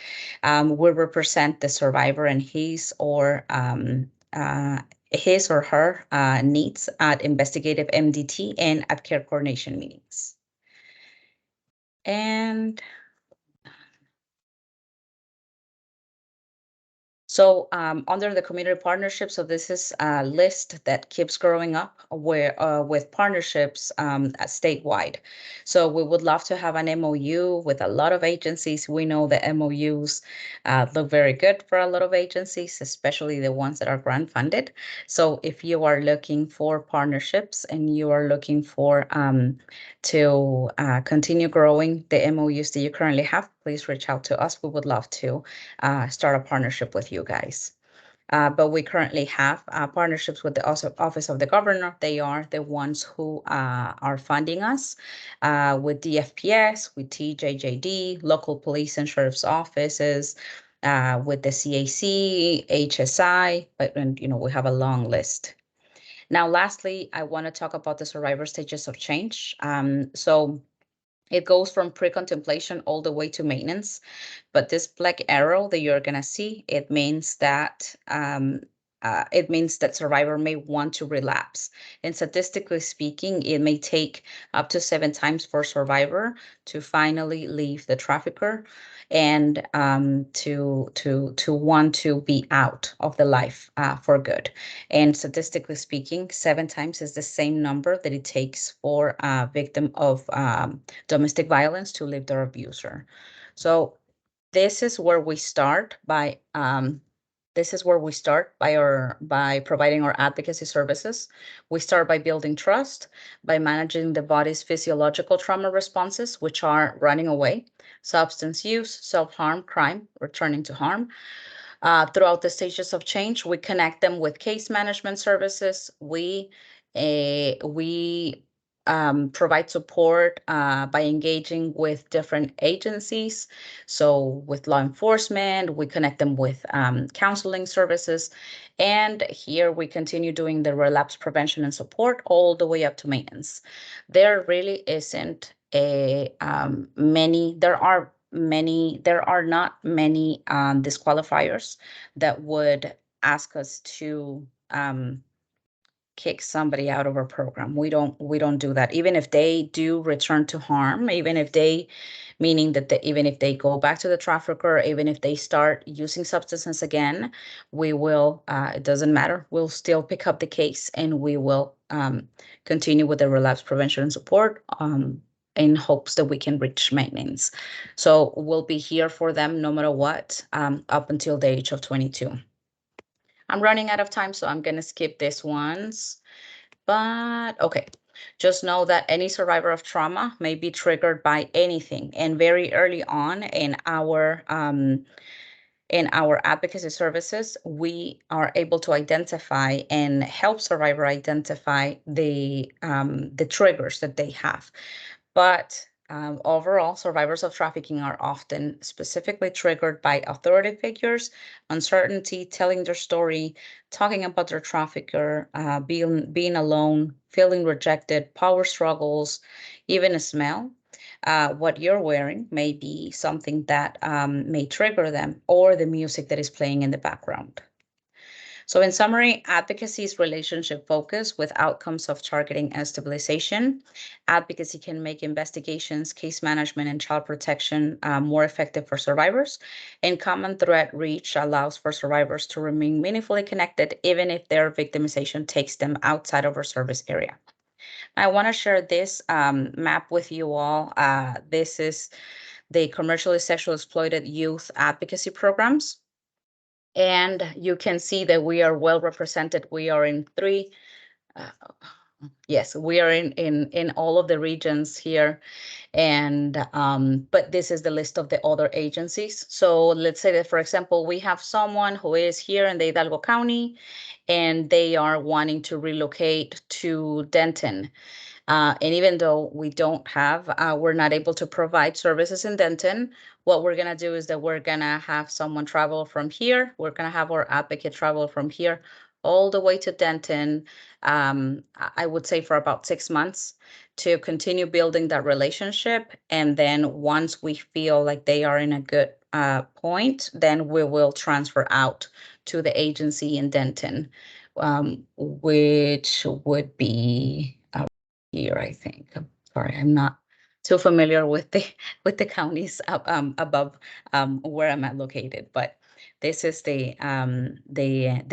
We represent the survivor and his or her needs at investigative MDT and at care coordination meetings. And so under the community partnerships, so this is a list that keeps growing up with partnerships statewide. So we would love to have an MOU with a lot of agencies. We know the MOUs look very good for a lot of agencies, especially the ones that are grant funded. So if you are looking for partnerships and you are looking for to continue growing the MOUs that you currently have, please reach out to us. We would love to start a partnership with you guys. But we currently have partnerships with the Office of the Governor. They are the ones who are funding us with DFPS, with TJJD, local police and sheriff's offices, with the CAC, HSI, and we have a long list. Now, lastly, I want to talk about the survivor stages of change. So it goes from pre-contemplation all the way to maintenance. But this black arrow that you're going to see, it means that survivor may want to relapse. And statistically speaking, it may take up to 7 times for survivor to finally leave the trafficker and to want to be out of the life for good. And statistically speaking, 7 times is the same number that it takes for a victim of domestic violence to leave their abuser. So this is where we start by providing our advocacy services. We start by building trust, by managing the body's physiological trauma responses, which are running away, substance use, self-harm, crime, returning to harm. Throughout the stages of change, we connect them with case management services. We provide support by engaging with different agencies. So with law enforcement, we connect them with counseling services. And here we continue doing the relapse prevention and support all the way up to maintenance. There really isn't there are not many disqualifiers that would ask us to kick somebody out of our program. We don't do that. Even if they do return to harm, even if they go back to the trafficker, even if they start using substances again, we will, it doesn't matter. We'll still pick up the case and we will continue with the relapse prevention and support in hopes that we can reach maintenance. So we'll be here for them no matter what, up until the age of 22. I'm running out of time, so I'm gonna skip this ones. But okay, just know that any survivor of trauma may be triggered by anything, and very early on in our advocacy services, we are able to identify and help survivor identify the triggers that they have. But overall, survivors of trafficking are often specifically triggered by authority figures, uncertainty, telling their story, talking about their trafficker, being alone, feeling rejected, power struggles, even a smell. What you're wearing may be something that may trigger them, or the music that is playing in the background. So in summary, advocacy is relationship focused with outcomes of targeting and stabilization. Advocacy can make investigations, case management, and child protection more effective for survivors. And common threat reach allows for survivors to remain meaningfully connected, even if their victimization takes them outside of our service area. I want to share this map with you all. This is the commercially sexually exploited youth advocacy programs. And you can see that we are well represented. We are in three. Yes, we are in all of the regions here. And but this is the list of the other agencies. So let's say that, for example, we have someone who is here in the Hidalgo County, and they are wanting to relocate to Denton. And even though we don't have, we're not able to provide services in Denton, what we're gonna do is that we're gonna have someone travel from here. We're gonna have our advocate travel from here all the way to Denton, I would say for about 6 months, to continue building that relationship. And then once we feel like they are in a good point, then we will transfer out to the agency in Denton, which would be here, I think. I'm sorry, I'm not too familiar with the counties above where I'm located, but this is the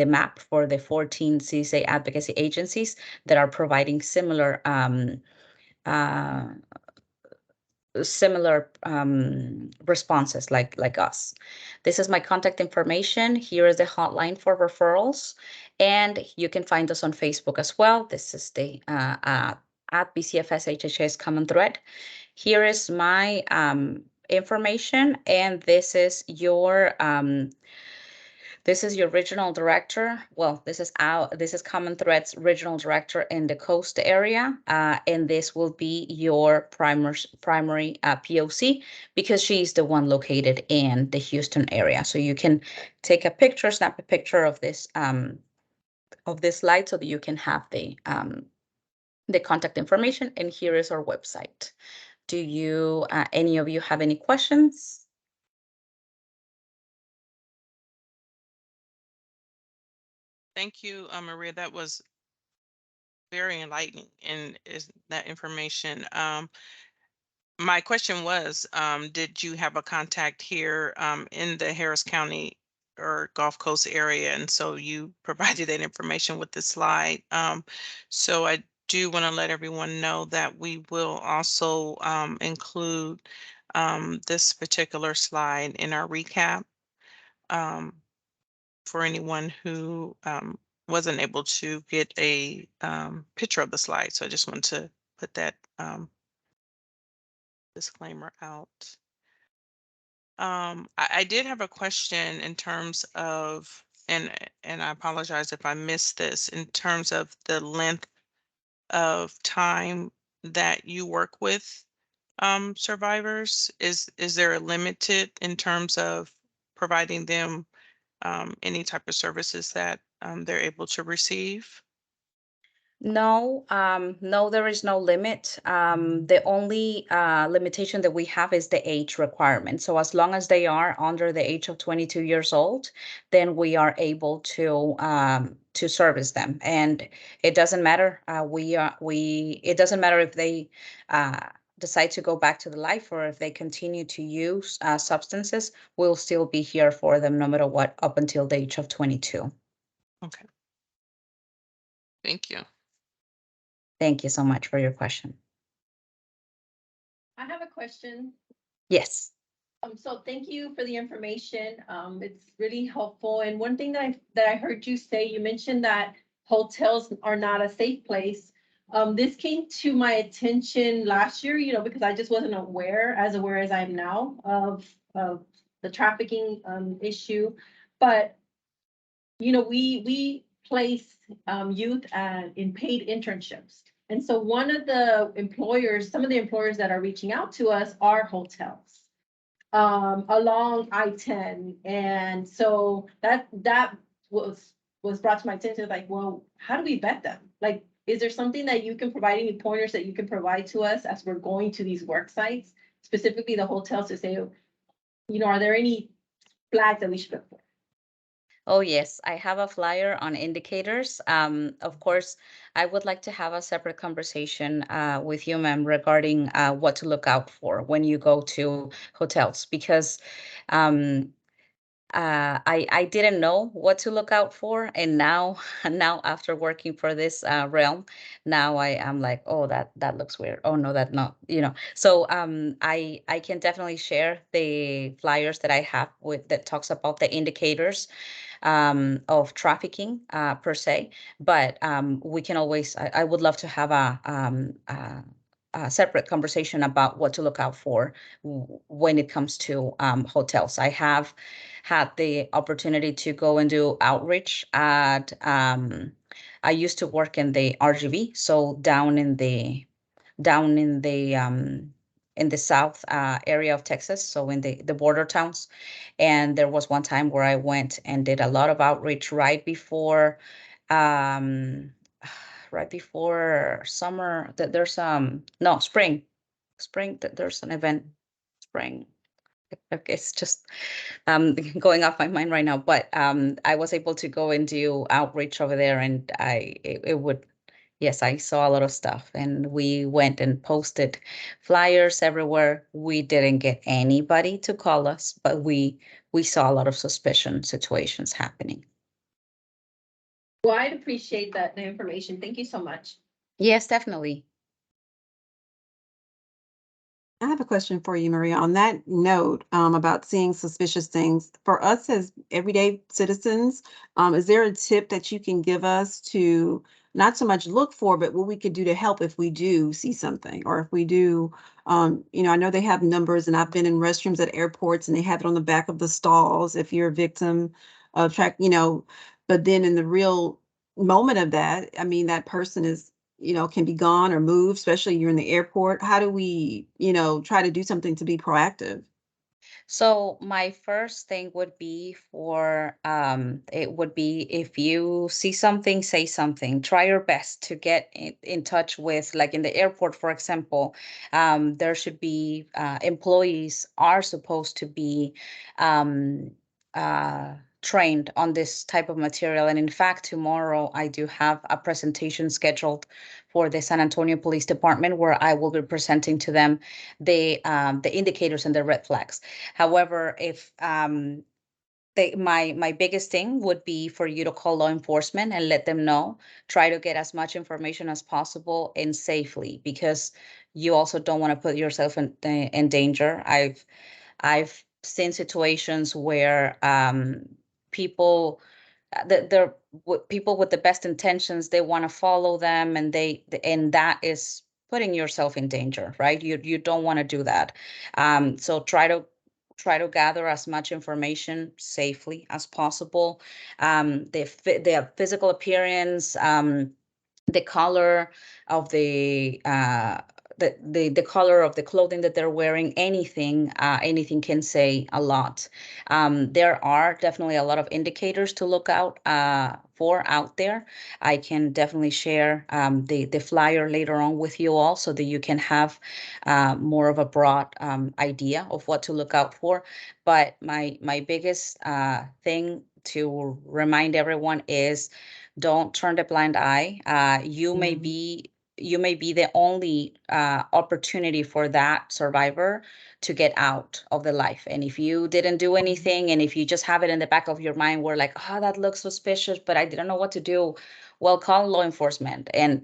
map for the 14 CSA advocacy agencies that are providing similar responses like us. This is my contact information. Here is the hotline for referrals, and you can find us on Facebook as well. This is the at BCFS HHS common thread. Here is my information, and this is your regional director. Well, this is Common Thread's regional director in the coast area, and this will be your primary POC, because she's the one located in the Houston area. So you can take a picture, snap a picture of this slide, so that you can have the contact information. And here is our website. Do you any of you have any questions? Thank you, Maria. That was very enlightening, and is that information. My question was, did you have a contact here in the Harris County or Gulf Coast area? And so you provided that information with the slide. So I do want to let everyone know that we will also include this particular slide in our recap. For anyone who wasn't able to get a picture of the slide. So I just want to put that disclaimer out. I did have a question in terms of, and I apologize if I missed this, in terms of the length of time that you work with survivors. Is there a limited in terms of providing them any type of services that they're able to receive? No, no, there is no limit. The only limitation that we have is the age requirement. So as long as they are under the age of 22 years old, then we are able to service them. And it doesn't matter. It doesn't matter if they decide to go back to the life, or if they continue to use substances. We'll still be here for them no matter what, up until the age of 22. Okay. Thank you. Thank you so much for your question. I have a question. Yes. So thank you for the information. It's really helpful. And one thing that I heard you say, you mentioned that hotels are not a safe place. This came to my attention last year, because I just wasn't aware as I am now of the trafficking issue. But we place youth in paid internships. And so some of the employers that are reaching out to us are hotels along I-10. And so that was brought to my attention, like, well, how do we vet them? Like, is there something that you can provide, any pointers that you can provide to us as we're going to these work sites, specifically the hotels, to say, are there any flags that we should look for? Oh, yes, I have a flyer on indicators. Of course, I would like to have a separate conversation with you, ma'am, regarding what to look out for when you go to hotels, because um, I didn't know what to look out for, and now now after working for this realm, now I am like, oh, that looks weird. Oh no, that not, So I can definitely share the flyers that I have with that talks about the indicators of trafficking per se, but we can always. I would love to have a separate conversation about what to look out for when it comes to hotels. I have had the opportunity to go and do outreach at. I used to work in the RGV, so down in the south area of Texas, so in the border towns. And there was one time where I went and did a lot of outreach um, right before summer. That there's no spring. That there's an event spring. It's just going off my mind right now. But I was able to go and do outreach over there, and it would. Yes, I saw a lot of stuff, and we went and posted flyers everywhere. We didn't get anybody to call us, but we saw a lot of suspicion situations happening. Well, I'd appreciate the information. Thank you so much. Yes, definitely. I have a question for you, Maria. On that note, about seeing suspicious things, for us as everyday citizens, is there a tip that you can give us to not so much look for, but what we could do to help if we do see something, or if we do, I know they have numbers, and I've been in restrooms at airports, and they have it on the back of the stalls if you're a victim of but then in the real moment of that, I mean, that person is can be gone or moved, especially you're in the airport. How do we, try to do something to be proactive? So my first thing would be it would be, if you see something, say something. Try your best to get in touch with, like in the airport, for example. There should be employees are supposed to be um, trained on this type of material. And in fact, tomorrow I do have a presentation scheduled for the San Antonio Police Department, where I will be presenting to them the indicators and the red flags. However, if my biggest thing would be for you to call law enforcement and let them know. Try to get as much information as possible and safely, because you also don't want to put yourself in danger. I've seen situations where people they're people with the best intentions, they want to follow them, and that is putting yourself in danger, right? You don't want to do that. So try to gather as much information safely as possible. Their physical appearance, the color of the color of the clothing that they're wearing, anything can say a lot. There are definitely a lot of indicators to look out for out there. I can definitely share the flyer later on with you all, so that you can have more of a broad idea of what to look out for. But my biggest thing to remind everyone is, don't turn the blind eye. You may be the only opportunity for that survivor to get out of the life. And if you didn't do anything, and if you just have it in the back of your mind, we're like, oh, that looks suspicious, but I didn't know what to do. Well, call law enforcement. And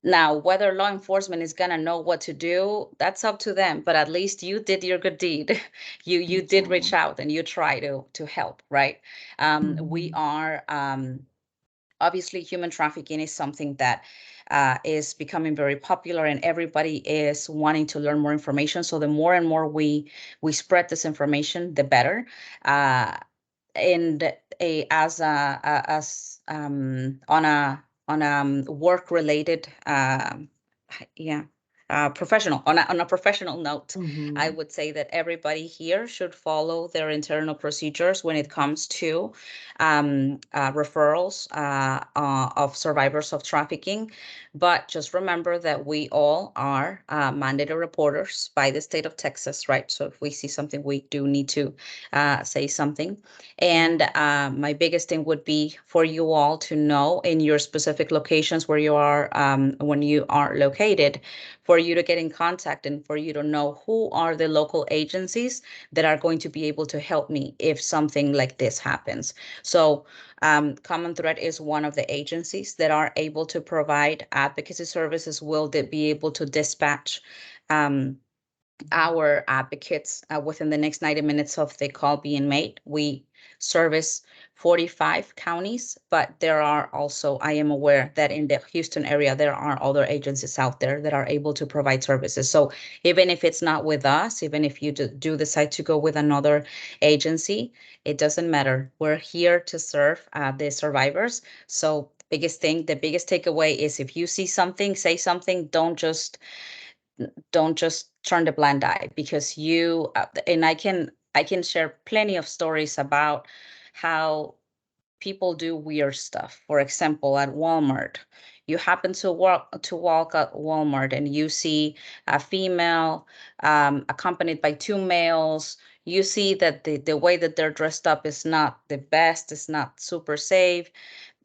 Now, whether law enforcement is gonna know what to do, that's up to them. But at least you did your good deed. You did reach out and you try to help, right? We are obviously human trafficking is something that is becoming very popular, and everybody is wanting to learn more information. So the more and more we spread this information, the better. And on a work related professional on a professional note, I would say that everybody here should follow their internal procedures when it comes to referrals of survivors of trafficking. But just remember that we all are mandated reporters by the state of Texas, right? So if we see something, we do need to say something. And my biggest thing would be for you all to know in your specific locations where you are, when you are located, for you to get in contact and for you to know who are the local agencies that are going to be able to help me if something like this happens. So Common Thread is one of the agencies that are able to provide advocacy services. Will they be able to dispatch our advocates within the next 90 minutes of the call being made? We service 45 counties, but there are also, I am aware that in the Houston area, there are other agencies out there that are able to provide services. So even if it's not with us, even if you do decide to go with another agency, it doesn't matter. We're here to serve the survivors. So the biggest takeaway is if you see something, say something. Don't just turn the blind eye, because and I can share plenty of stories about how people do weird stuff. For example, at Walmart, you happen to walk at Walmart and you see a female accompanied by two males. You see that the way that they're dressed up is not the best, it's not super safe.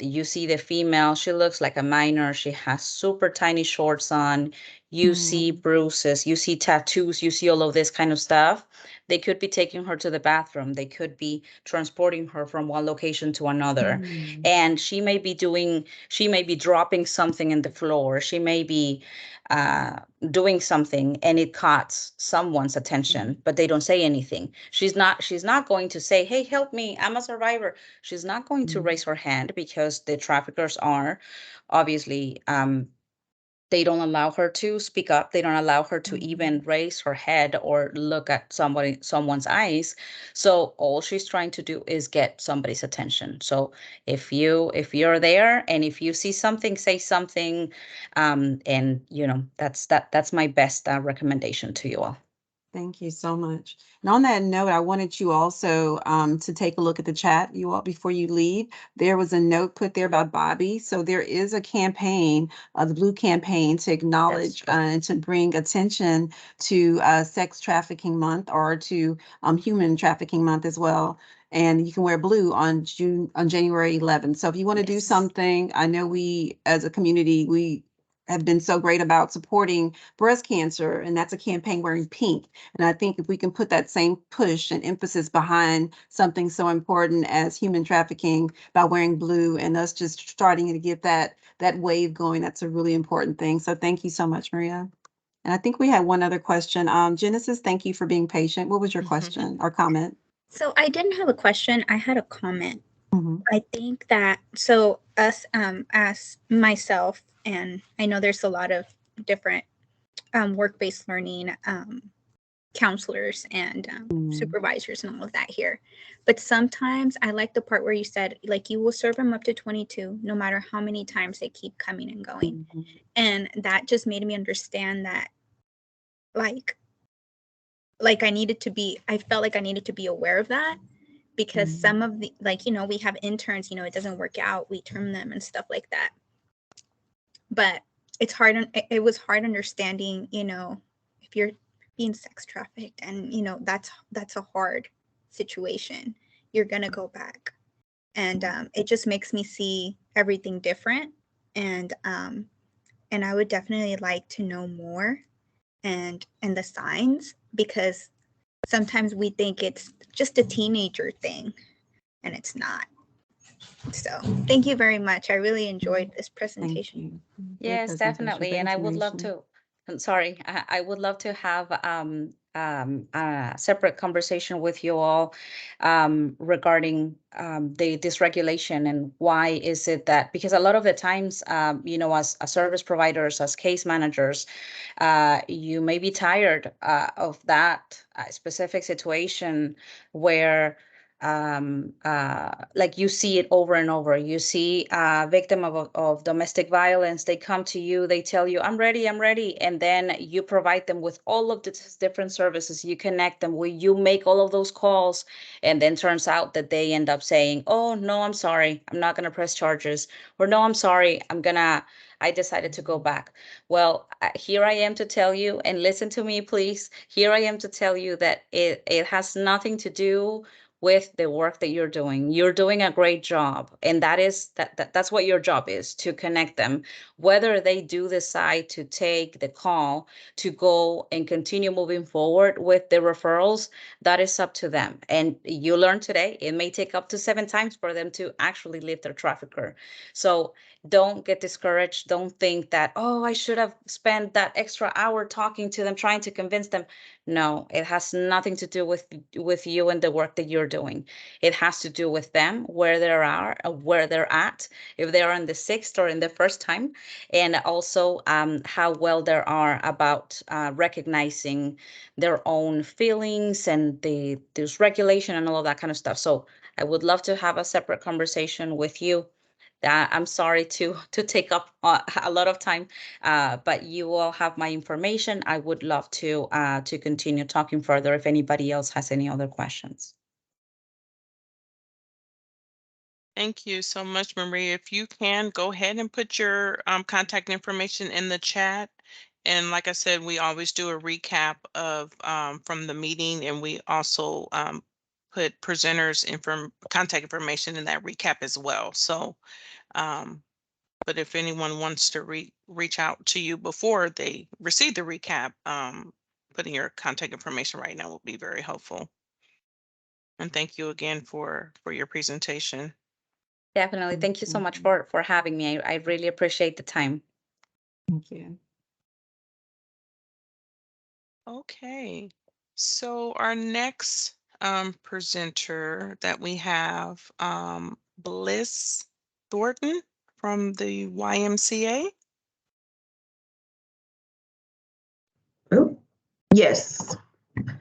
You see the female, she looks like a minor. She has super tiny shorts on. You see bruises, you see tattoos, you see all of this kind of stuff. They could be taking her to the bathroom. They could be transporting her from one location to another. And she may be dropping something in the floor. She may be doing something and it caught someone's attention, but they don't say anything. She's not going to say, "Hey, help me, I'm a survivor." She's not going to raise her hand, because the traffickers are obviously they don't allow her to speak up. They don't allow her to even raise her head or look at someone's eyes. So all she's trying to do is get somebody's attention. So if you're there and if you see something, say something. And that's my best recommendation to you all. Thank you so much. And on that note, I wanted you also to take a look at the chat, you all, before you leave. There was a note put there by Bobby. So there is a campaign, the Blue Campaign, to acknowledge and to bring attention to Sex Trafficking Month, or to Human Trafficking Month as well. And you can wear blue on January 11th. So if you want to do something, I know we as a community, we have been so great about supporting breast cancer, and that's a campaign wearing pink. And I think if we can put that same push and emphasis behind something so important as human trafficking by wearing blue, and us just starting to get that wave going, that's a really important thing. So thank you so much, Maria. And I think we had one other question. Genesis, thank you for being patient. What was your question or comment? So I didn't have a question. I had a comment. I think that, so us, as myself, and I know there's a lot of different work-based learning counselors and supervisors and all of that here. But sometimes I like the part where you said, like, you will serve them up to 22, no matter how many times they keep coming and going. And that just made me understand that, like I felt like I needed to be aware of that. Because some of the, we have interns, it doesn't work out, we term them and stuff like that. But it's hard, it was hard understanding, if you're being sex trafficked and, that's a hard situation, you're going to go back. And it just makes me see everything different. And I would definitely like to know more and the signs, because sometimes we think it's just a teenager thing, and it's not. So thank you very much. I really enjoyed this Thank presentation. you. Great Yes, presentation. definitely. Great And I would love information. to, I'm sorry, I would love to have a separate conversation with you all regarding the dysregulation and why is it that, because a lot of the times, you know, as service providers, as case managers, you may be tired of that specific situation where like you see it over and over. You see a victim of domestic violence, they come to you, they tell you, I'm ready, and then you provide them with all of the different services, you connect them with, you make all of those calls, and then turns out that they end up saying, oh, no, I'm sorry, I'm not gonna press charges, or no, I'm sorry, I decided to go back. Well, here I am to tell you, and listen to me, please. Here I am to tell you that it has nothing to do with the work that you're doing. You're doing a great job. And that's what your job is, to connect them. Whether they do decide to take the call to go and continue moving forward with the referrals, that is up to them. And you learned today, it may take up to 7 times for them to actually leave their trafficker. So don't get discouraged. Don't think that, oh, I should have spent that extra hour talking to them, trying to convince them. No, it has nothing to do with you and the work that you're doing. It has to do with them, where they're at, if they are in the 6th or in the first time, and also how well they are about recognizing their own feelings and the dysregulation and all of that kind of stuff. So I would love to have a separate conversation with you. I'm sorry to take up a lot of time, but you all have my information. I would love to continue talking further if anybody else has any other questions. Thank you so much, Maria. If you can, go ahead and put your contact information in the chat. And like I said, we always do a recap of from the meeting, and we also put presenters' contact information in that recap as well. So, but if anyone wants to reach out to you before they receive the recap, putting your contact information right now will be very helpful. And thank you again for your presentation. Definitely. Thank you so much for having me. I really appreciate the time. Thank you. Okay, so our next presenter that we have, Bliss Thornton from the YMCA. Oh, yes.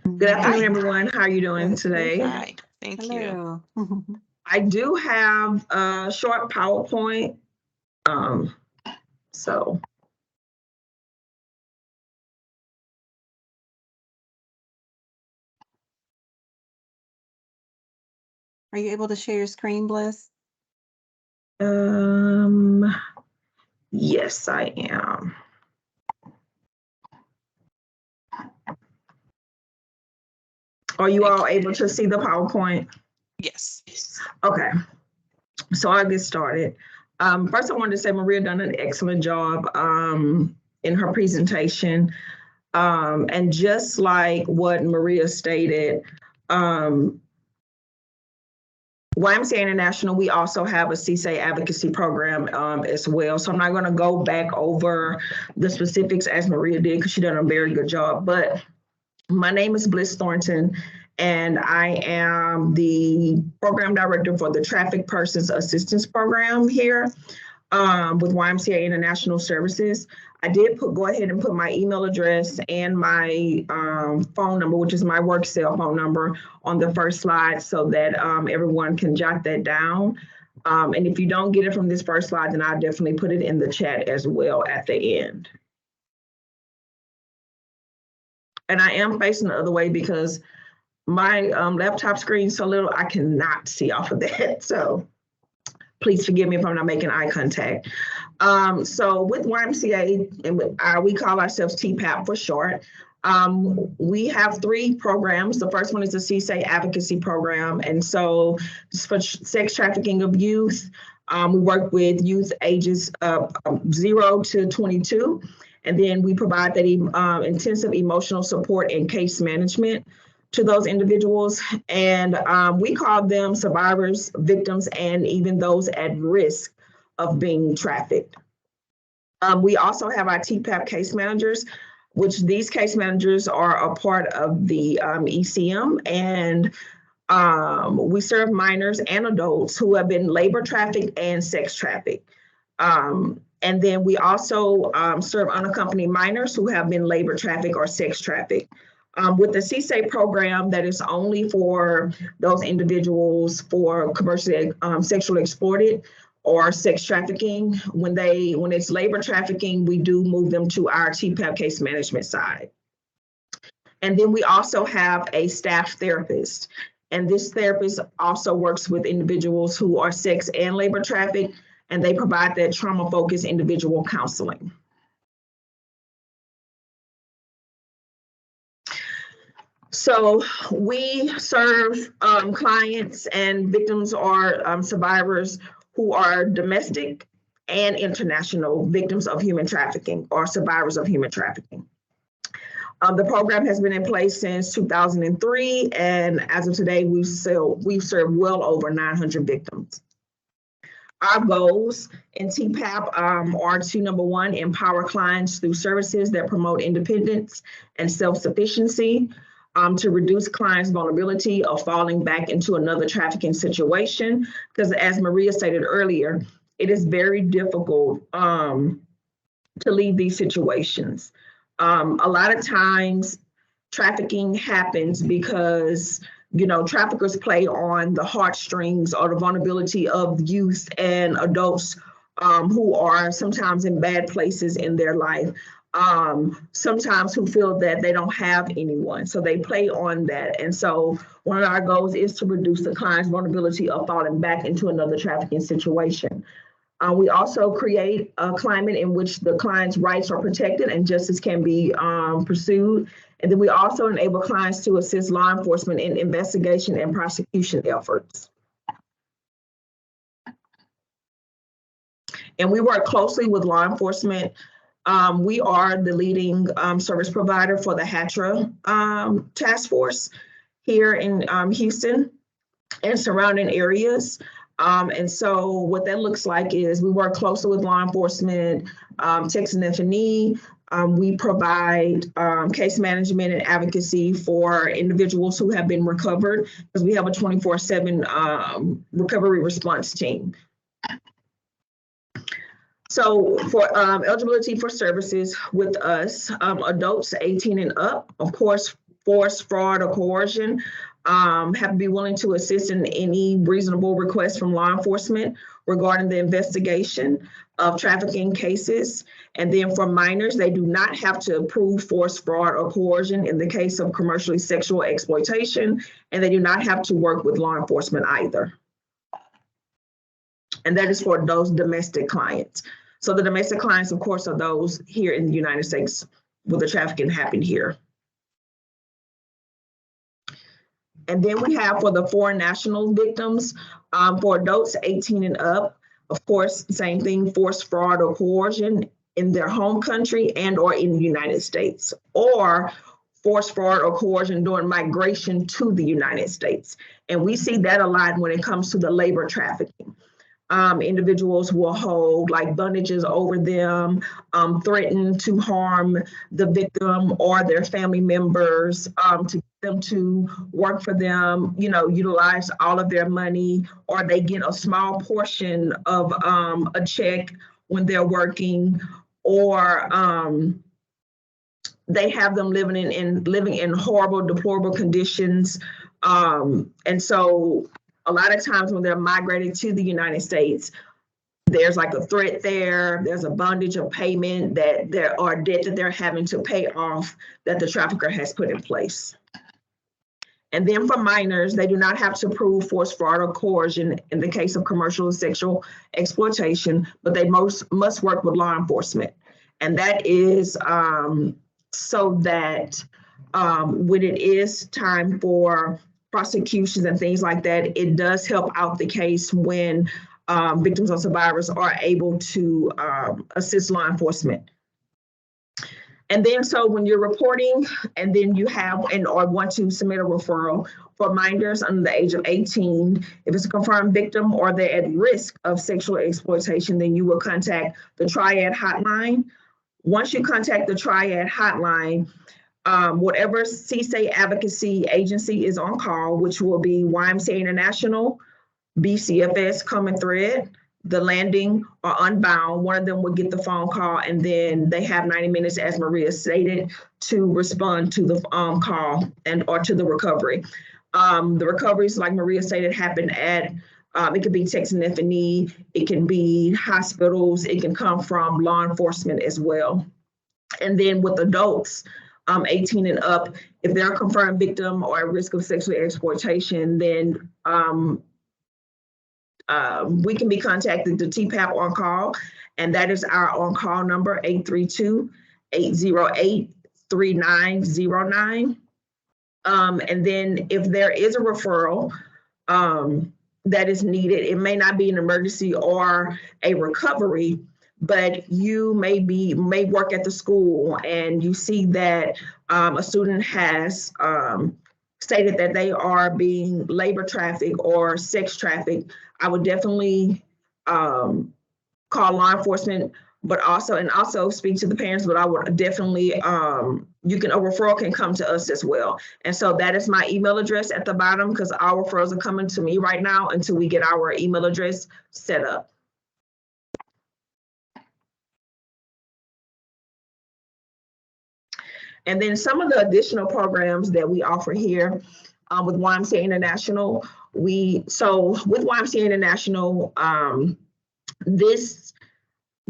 Good afternoon, everyone. How are you doing today? Hi, thank you. Hello. I do have a short PowerPoint. So. Are you able to share your screen, Bliss? Yes, I am. Are you all able to see the PowerPoint? Yes. Okay, so I'll get started. First, I wanted to say Maria done an excellent job in her presentation. And just like what Maria stated, YMCA International, we also have a CSA advocacy program as well. So I'm not going to go back over the specifics as Maria did because she done a very good job. But my name is Bliss Thornton, and I am the program director for the Traffic Persons Assistance Program here with YMCA International Services. I did go ahead and put my email address and my phone number, which is my work cell phone number, on the first slide so that everyone can jot that down. And if you don't get it from this first slide, then I'll definitely put it in the chat as well at the end. And I am facing the other way because my laptop screen is so little, I cannot see off of that. So please forgive me if I'm not making eye contact. So with YMCA, and we call ourselves TPAP for short, we have 3 programs. The first one is the CSA advocacy program. And so it's for sex trafficking of youth. We work with youth ages 0 to 22. And then we provide that intensive emotional support and case management. to those individuals. And we call them survivors, victims, and even those at risk of being trafficked. We also have our TPAP case managers, which these case managers are a part of the ECM, and we serve minors and adults who have been labor trafficked and sex trafficked. And then we also serve unaccompanied minors who have been labor trafficked or sex trafficked. With the CSAE program, that is only for those individuals for commercially sexually exploited or sex trafficking. When it's labor trafficking, we do move them to our TPAP case management side. And then we also have a staff therapist. And this therapist also works with individuals who are sex and labor trafficked, and they provide that trauma-focused individual counseling. So we serve clients and victims or survivors who are domestic and international victims of human trafficking or survivors of human trafficking. The program has been in place since 2003, and as of today, we've served well over 900 victims. Our goals in TPAP are to, number one, empower clients through services that promote independence and self-sufficiency, to reduce clients' vulnerability of falling back into another trafficking situation. Because as Maria stated earlier, it is very difficult to leave these situations. A lot of times trafficking happens because, you know, traffickers play on the heartstrings or the vulnerability of youth and adults who are sometimes in bad places in their life. Sometimes who feel that they don't have anyone, so they play on that. And so one of our goals is to reduce the client's vulnerability of falling back into another trafficking situation. We also create a climate in which the client's rights are protected and justice can be pursued. And then we also enable clients to assist law enforcement in investigation and prosecution efforts. And we work closely with law enforcement. We are the leading service provider for the HATRA task force here in Houston and surrounding areas. And so what that looks like is we work closely with law enforcement, Texas and F&E. We provide case management and advocacy for individuals who have been recovered, because we have a 24/7 recovery response team. So for eligibility for services with us, adults 18 and up, of course, force, fraud, or coercion, have to be willing to assist in any reasonable request from law enforcement regarding the investigation of trafficking cases. And then for minors, they do not have to prove force, fraud, or coercion in the case of commercially sexual exploitation, and they do not have to work with law enforcement either. And that is for those domestic clients. So the domestic clients, of course, are those here in the United States where the trafficking happened here. And then we have for the foreign national victims, for adults 18 and up, of course, same thing, force, fraud, or coercion in their home country and or in the United States, or force, fraud, or coercion during migration to the United States. And we see that a lot when it comes to the labor trafficking. Individuals will hold like bondages over them, threaten to harm the victim or their family members, to get them to work for them, you know, utilize all of their money, or they get a small portion of a check when they're working, or they have them living in horrible, deplorable conditions. And so a lot of times when they're migrated to the United States, there's like a threat there, there's a bondage of payment that there are debt that they're having to pay off that the trafficker has put in place. And then for minors, they do not have to prove force, fraud, or coercion in the case of commercial sexual exploitation, but they must work with law enforcement. And that is so that when it is time for prosecutions and things like that, it does help out the case when victims or survivors are able to assist law enforcement. And then so when you're reporting and then you have or want to submit a referral for minors under the age of 18, if it's a confirmed victim or they're at risk of sexual exploitation, then you will contact the Triad hotline. Once you contact the Triad hotline, whatever CSA advocacy agency is on call, which will be YMCA International, BCFS, Common Thread, The Landing, or Unbound, one of them will get the phone call, and then they have 90 minutes, as Maria stated, to respond to the call or to the recovery. The recoveries, like Maria stated, happen at, it could be Texas F&E, it can be hospitals, it can come from law enforcement as well. And then with adults, 18 and up, if they're a confirmed victim or at risk of sexual exploitation, then we can be contacted to TPAP on call, and that is our on call number, 832-808-3909. And then if there is a referral that is needed, it may not be an emergency or a recovery, but you may work at the school and you see that a student has stated that they are being labor trafficked or sex trafficked. I would definitely call law enforcement, but also speak to the parents, but I would definitely, a referral can come to us as well. And so that is my email address at the bottom, because our referrals are coming to me right now until we get our email address set up. And then some of the additional programs that we offer here with YMCA International, with YMCA International, this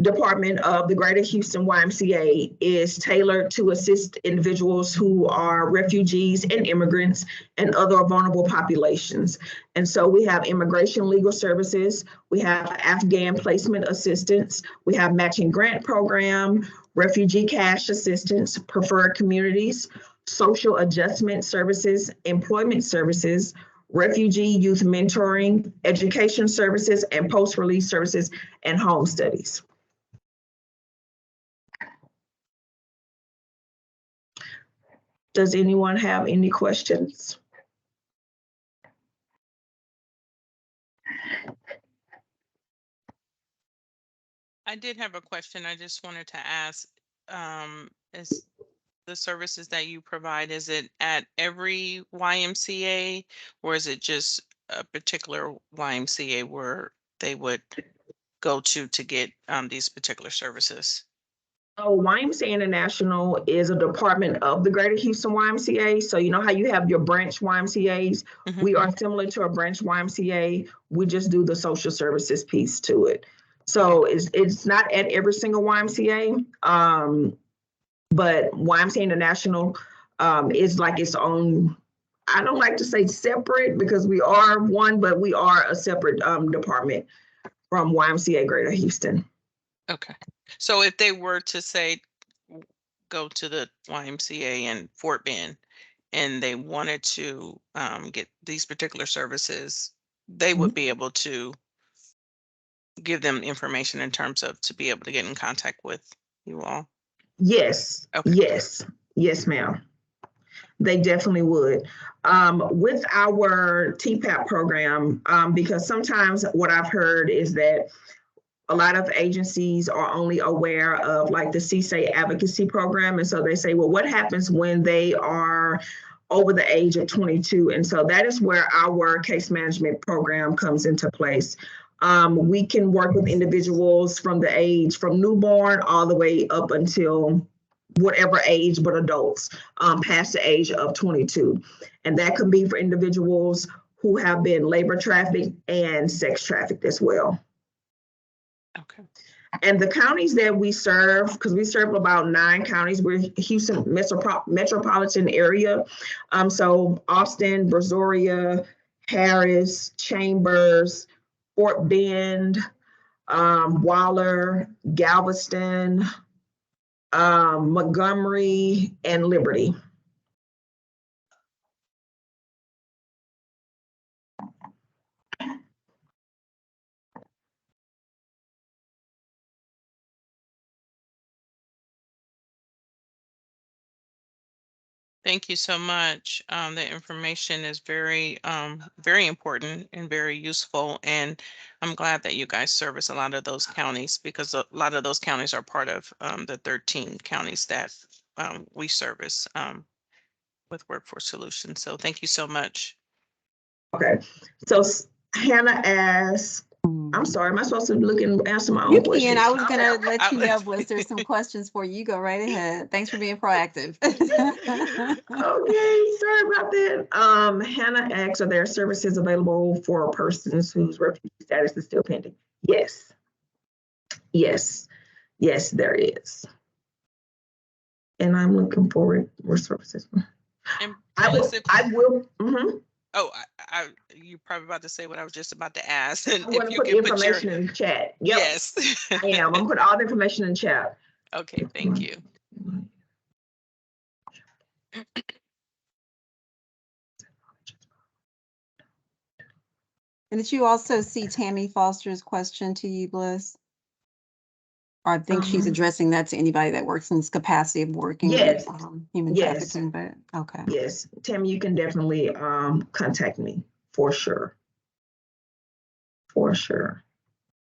department of the Greater Houston YMCA is tailored to assist individuals who are refugees and immigrants and other vulnerable populations. And so we have immigration legal services, we have Afghan placement assistance, we have matching grant program, refugee cash assistance, preferred communities, social adjustment services, employment services, refugee youth mentoring, education services, and post-release services, and home studies. Does anyone have any questions? I did have a question. I just wanted to ask, is the services that you provide, is it at every YMCA, or is it just a particular YMCA where they would go to get these particular services? So YMCA International is a department of the Greater Houston YMCA. So you know how you have your branch YMCAs? Mm-hmm. We are similar to a branch YMCA. We just do the social services piece to it. So it's not at every single YMCA, but YMCA International is like its own, I don't like to say separate because we are one, but we are a separate department from YMCA Greater Houston. Okay. So if they were to say, go to the YMCA in Fort Bend and they wanted to get these particular services, they would be able to give them information in terms of to be able to get in contact with you all? Yes. Okay. Yes, ma'am. They definitely would. With our TPAP program, because sometimes what I've heard is that a lot of agencies are only aware of like the CSA advocacy program. And so they say, well, what happens when they are over the age of 22? And so that is where our case management program comes into place. We can work with individuals from newborn all the way up until whatever age, but adults past the age of 22. And that can be for individuals who have been labor trafficked and sex trafficked as well. Okay. And the counties that we serve, because we serve about 9 counties, we're Houston metropolitan area. So Austin, Brazoria, Harris, Chambers, Fort Bend, Waller, Galveston, Montgomery, and Liberty. Thank you so much. The information is very important and very useful. And I'm glad that you guys service a lot of those counties, because a lot of those counties are part of the 13 counties that we service with Workforce Solutions. So thank you so much. Okay, so Hannah asked, I'm sorry, am I supposed to look and answer my own You question? can. I was gonna let I'll you let know, you- Bliss. There's some questions for you. You go right ahead. Thanks for being proactive. Okay, sorry about that. Hannah asks, are there services available for persons whose refugee status is still pending? Yes. Yes, yes, there is. And I'm looking forward more services. And I Bliss, will, mhm. Oh, you're probably about to say what I was just about to ask. And I'm if gonna you put the can put your, information in the chat. Yep, yes. I am. I'm gonna put all the information in the chat. Okay, thank you. And did you also see Tammy Foster's question to you, Bliss? Or I think she's addressing that to anybody that works in this capacity of working Yes. with human Yes. trafficking, but okay. Yes, Tammy, you can definitely contact me for sure. For sure.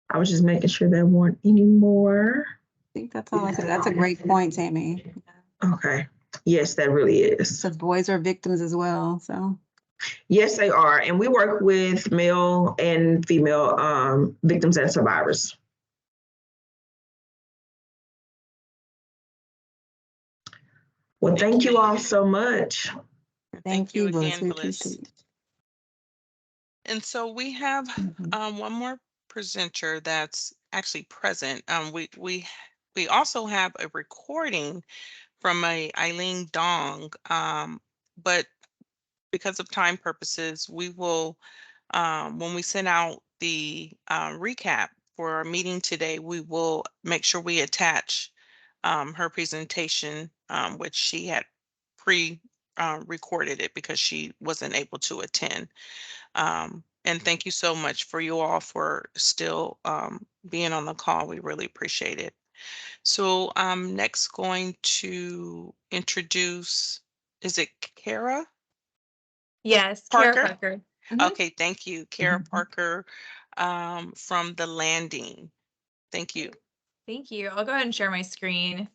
I was just making sure there weren't any more. I think that's all I said. That's a great point, Tammy. Okay. Yes, that really is. Because boys are victims as well, so. Yes, they are. And we work with male and female victims and survivors. Well, thank you all so much. Thank you, Bliss. again, We Bliss. appreciate it. And so we have one more presenter that's actually present. We also have a recording from a Eileen Dong, but because of time purposes, we will, when we send out the recap for our meeting today, we will make sure we attach her presentation, which she had recorded it because she wasn't able to attend. And thank you so much for you all for still being on the call. We really appreciate it. So I'm next going to introduce, is it Kara? Yes, Parker? Kara Parker. Okay, thank you. Kara Parker from The Landing. Thank you. Thank you. I'll go ahead and share my screen.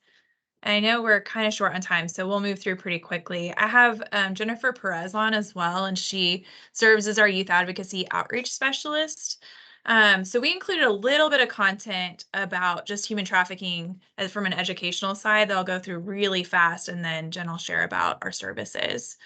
I know we're kind of short on time, so we'll move through pretty quickly. I have Jennifer Perez on as well, and she serves as our youth advocacy outreach specialist. So we included a little bit of content about just human trafficking from an educational side that I'll go through really fast, and then Jen will share about our services.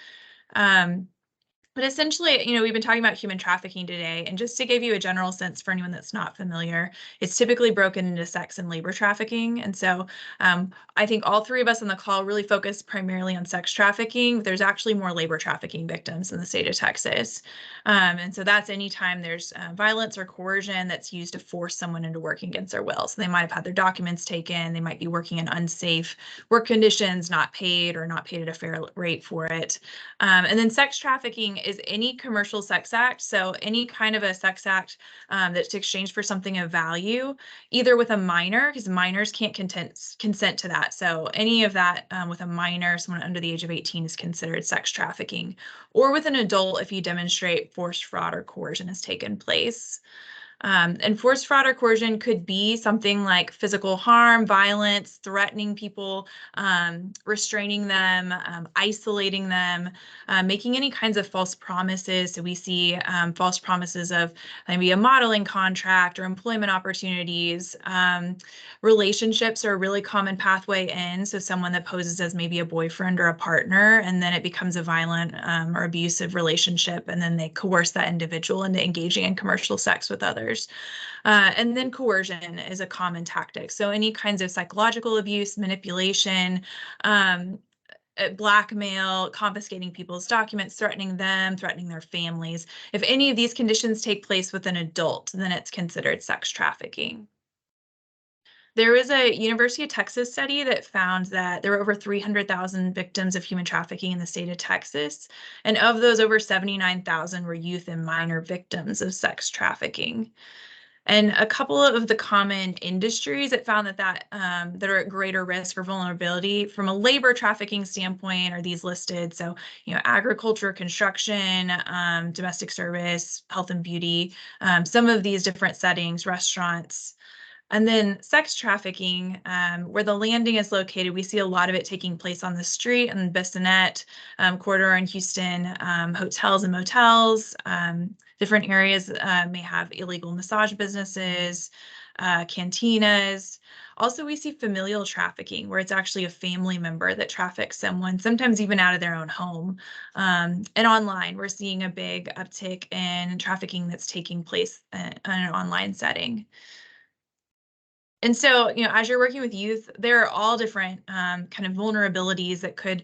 But essentially, we've been talking about human trafficking today, and just to give you a general sense for anyone that's not familiar, it's typically broken into sex and labor trafficking. And so I think all three of us on the call really focus primarily on sex trafficking. There's actually more labor trafficking victims in the state of Texas. And so that's anytime there's violence or coercion that's used to force someone into working against their will. So they might have had their documents taken, they might be working in unsafe work conditions, not paid or not paid at a fair rate for it. And then sex trafficking is any commercial sex act. So any kind of a sex act that's exchanged for something of value, either with a minor, because minors can't consent to that. So any of that with a minor, someone under the age of 18 is considered sex trafficking, or with an adult if you demonstrate forced fraud or coercion has taken place. And forced fraud or coercion could be something like physical harm, violence, threatening people, restraining them, isolating them, making any kinds of false promises. So we see false promises of maybe a modeling contract or employment opportunities. Relationships are a really common pathway in. So someone that poses as maybe a boyfriend or a partner, and then it becomes a violent or abusive relationship, and then they coerce that individual into engaging in commercial sex with others. And then coercion is a common tactic. So any kinds of psychological abuse, manipulation, blackmail, confiscating people's documents, threatening them, threatening their families. If any of these conditions take place with an adult, then it's considered sex trafficking. There was a University of Texas study that found that there were over 300,000 victims of human trafficking in the state of Texas. And of those, over 79,000 were youth and minor victims of sex trafficking. And a couple of the common industries that found that are at greater risk for vulnerability from a labor trafficking standpoint are these listed. So, agriculture, construction, domestic service, health and beauty, some of these different settings, restaurants. And then sex trafficking, where the landing is located, we see a lot of it taking place on the street in Bissonnette corridor in Houston, hotels and motels. Different areas may have illegal massage businesses, cantinas. Also, we see familial trafficking, where it's actually a family member that traffics someone, sometimes even out of their own home. And online, we're seeing a big uptick in trafficking that's taking place in an online setting. And so, as you're working with youth, there are all different kind of vulnerabilities that could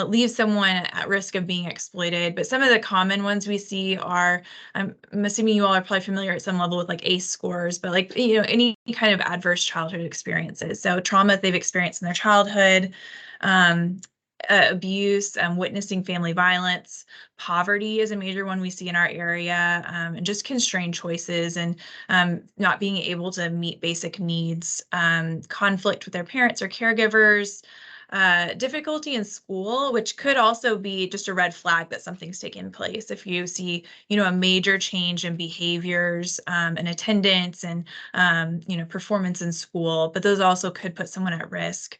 leave someone at risk of being exploited. But some of the common ones we see are, I'm assuming you all are probably familiar at some level with like ACE scores, but like, any kind of adverse childhood experiences. So trauma they've experienced in their childhood, abuse, witnessing family violence. Poverty is a major one we see in our area, and just constrained choices and not being able to meet basic needs, conflict with their parents or caregivers, difficulty in school, which could also be just a red flag that something's taken place. If you see, a major change in behaviors and attendance and, performance in school, but those also could put someone at risk.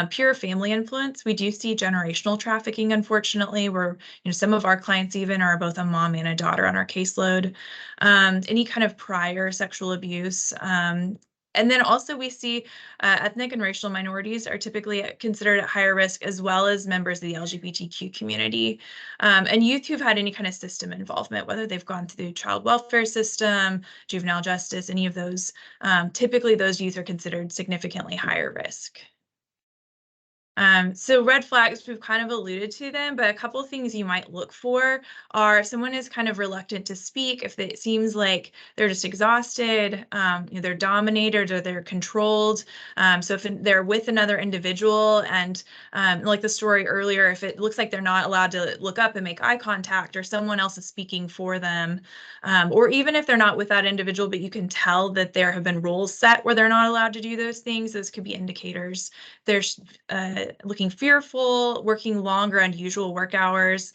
Pure family influence. We do see generational trafficking, unfortunately, where, some of our clients even are both a mom and a daughter on our caseload. Any kind of prior sexual abuse. And then also we see ethnic and racial minorities are typically considered at higher risk, as well as members of the LGBTQ community. And youth who've had any kind of system involvement, whether they've gone through the child welfare system, juvenile justice, any of those, typically those youth are considered significantly higher risk. So red flags, we've kind of alluded to them, but a couple of things you might look for are if someone is kind of reluctant to speak, if it seems like they're just exhausted, they're dominated or they're controlled. So if they're with another individual and like the story earlier, if it looks like they're not allowed to look up and make eye contact or someone else is speaking for them, or even if they're not with that individual, but you can tell that there have been rules set where they're not allowed to do those things, those could be indicators. There's looking fearful, working longer unusual work hours,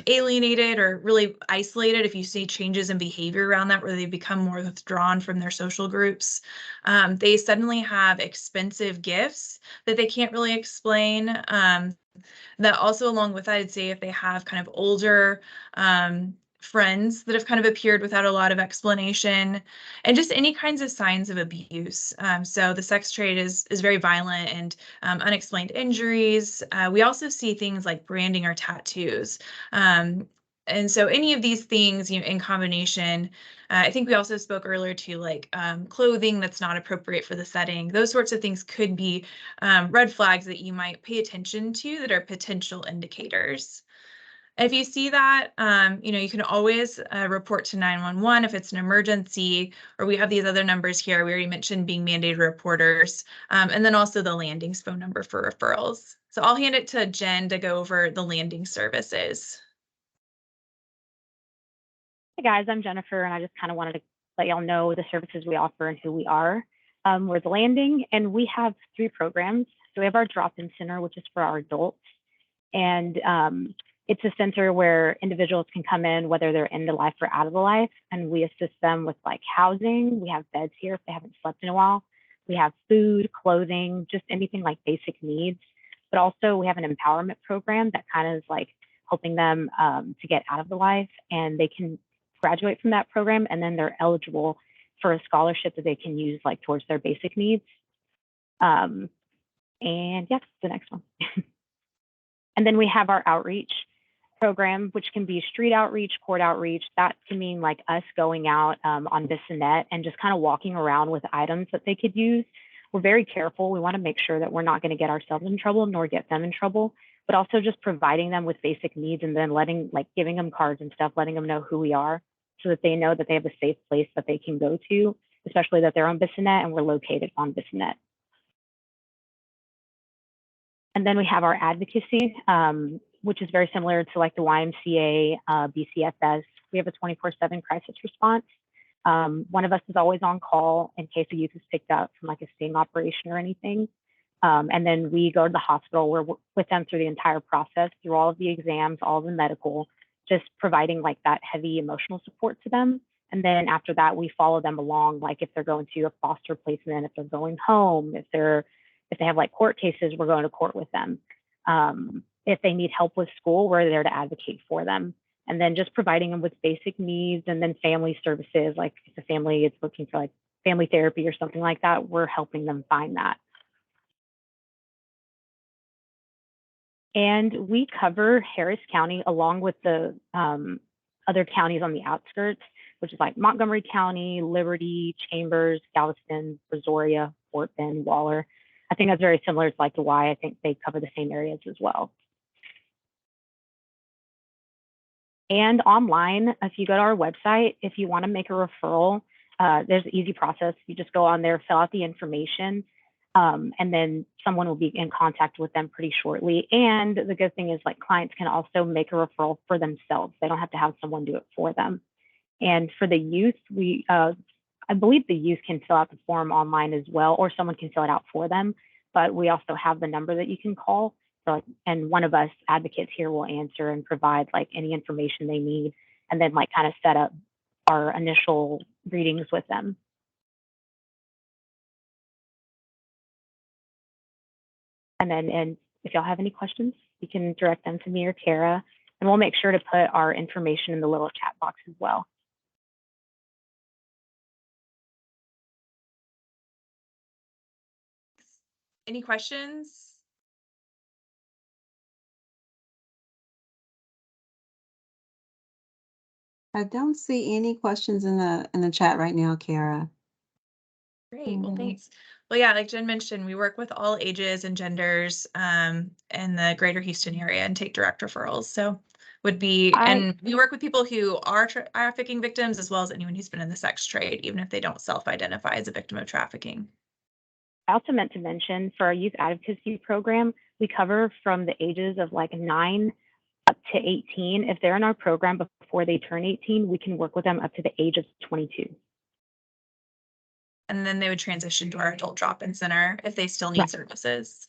alienated or really isolated if you see changes in behavior around that where they become more withdrawn from their social groups. They suddenly have expensive gifts that they can't really explain. That also along with that, I'd say if they have kind of older friends that have kind of appeared without a lot of explanation, and just any kinds of signs of abuse. So the sex trade is very violent and unexplained injuries. We also see things like branding or tattoos. And so any of these things, in combination, I think we also spoke earlier to like clothing that's not appropriate for the setting. Those sorts of things could be red flags that you might pay attention to that are potential indicators. If you see that, you can always report to 911 if it's an emergency, or we have these other numbers here. We already mentioned being mandated reporters, and then also the landing's phone number for referrals. So I'll hand it to Jen to go over the landing services. Hey guys, I'm Jennifer, and I just kind of wanted to let y'all know the services we offer and who we are. We're the Landing, and we have 3 programs. So we have our drop-in center, which is for our adults, and it's a center where individuals can come in, whether they're into life or out of the life, and we assist them with like housing. We have beds here if they haven't slept in a while. We have food, clothing, just anything like basic needs. But also we have an empowerment program that kind of is like helping them to get out of the life, and they can graduate from that program, and then they're eligible for a scholarship that they can use like towards their basic needs. And yes, the next one. And then we have our outreach program, which can be street outreach, court outreach. That can mean like us going out on Bissonnette and just kind of walking around with items that they could use. We're very careful. We want to make sure that we're not going to get ourselves in trouble nor get them in trouble, but also just providing them with basic needs and then giving them cards and stuff, letting them know who we are so that they know that they have a safe place that they can go to, especially that they're on Bissonnette and we're located on Bissonnette. And then we have our advocacy, which is very similar to like the YMCA, BCFS. We have a 24/7 crisis response. One of us is always on call in case a youth is picked up from like a sting operation or anything. And then we go to the hospital. We're with them through the entire process, through all of the exams, all the medical, just providing like that heavy emotional support to them. And then after that, we follow them along, like if they're going to a foster placement, if they're going home, if they have like court cases, we're going to court with them. If they need help with school, we're there to advocate for them. And then just providing them with basic needs, and then family services, like if the family is looking for like family therapy or something like that, we're helping them find that. And we cover Harris County along with the other counties on the outskirts, which is like Montgomery County, Liberty, Chambers, Galveston, Brazoria, Fort Bend, Waller. I think that's very similar to like the Y. I think they cover the same areas as well. And online, if you go to our website, if you want to make a referral, there's an easy process. You just go on there, fill out the information, and then someone will be in contact with them pretty shortly. And the good thing is like clients can also make a referral for themselves. They don't have to have someone do it for them. And for the youth, I believe the youth can fill out the form online as well, or someone can fill it out for them. But we also have the number that you can call. So, and one of us advocates here will answer and provide like any information they need, and then like kind of set up our initial readings with them. And if y'all have any questions, you can direct them to me or Kara, and we'll make sure to put our information in the little chat box as well. Any questions? I don't see any questions in the chat right now, Kara. Great, well, thanks. Well, yeah, like Jen mentioned, we work with all ages and genders in the greater Houston area and take direct referrals. So and we work with people who are trafficking victims, as well as anyone who's been in the sex trade, even if they don't self-identify as a victim of trafficking. I also meant to mention for our youth advocacy program, we cover from the ages of like 9 up to 18. If they're in our program before they turn 18, we can work with them up to the age of 22. And then they would transition to our adult drop-in center if they still need services.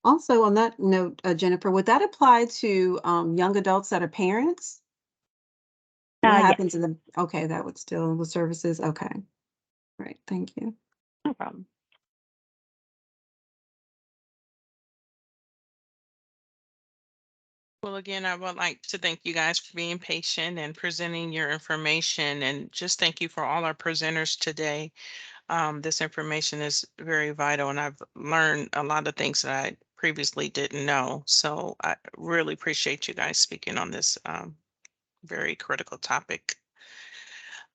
Also, on that note, Jennifer, would that apply to young adults that are parents? What happens in okay, that would still, the services, okay. Great, thank you. No problem. Well, again, I would like to thank you guys for being patient and presenting your information, and just thank you for all our presenters today. This information is very vital, and I've learned a lot of things that I previously didn't know. So I really appreciate you guys speaking on this very critical topic.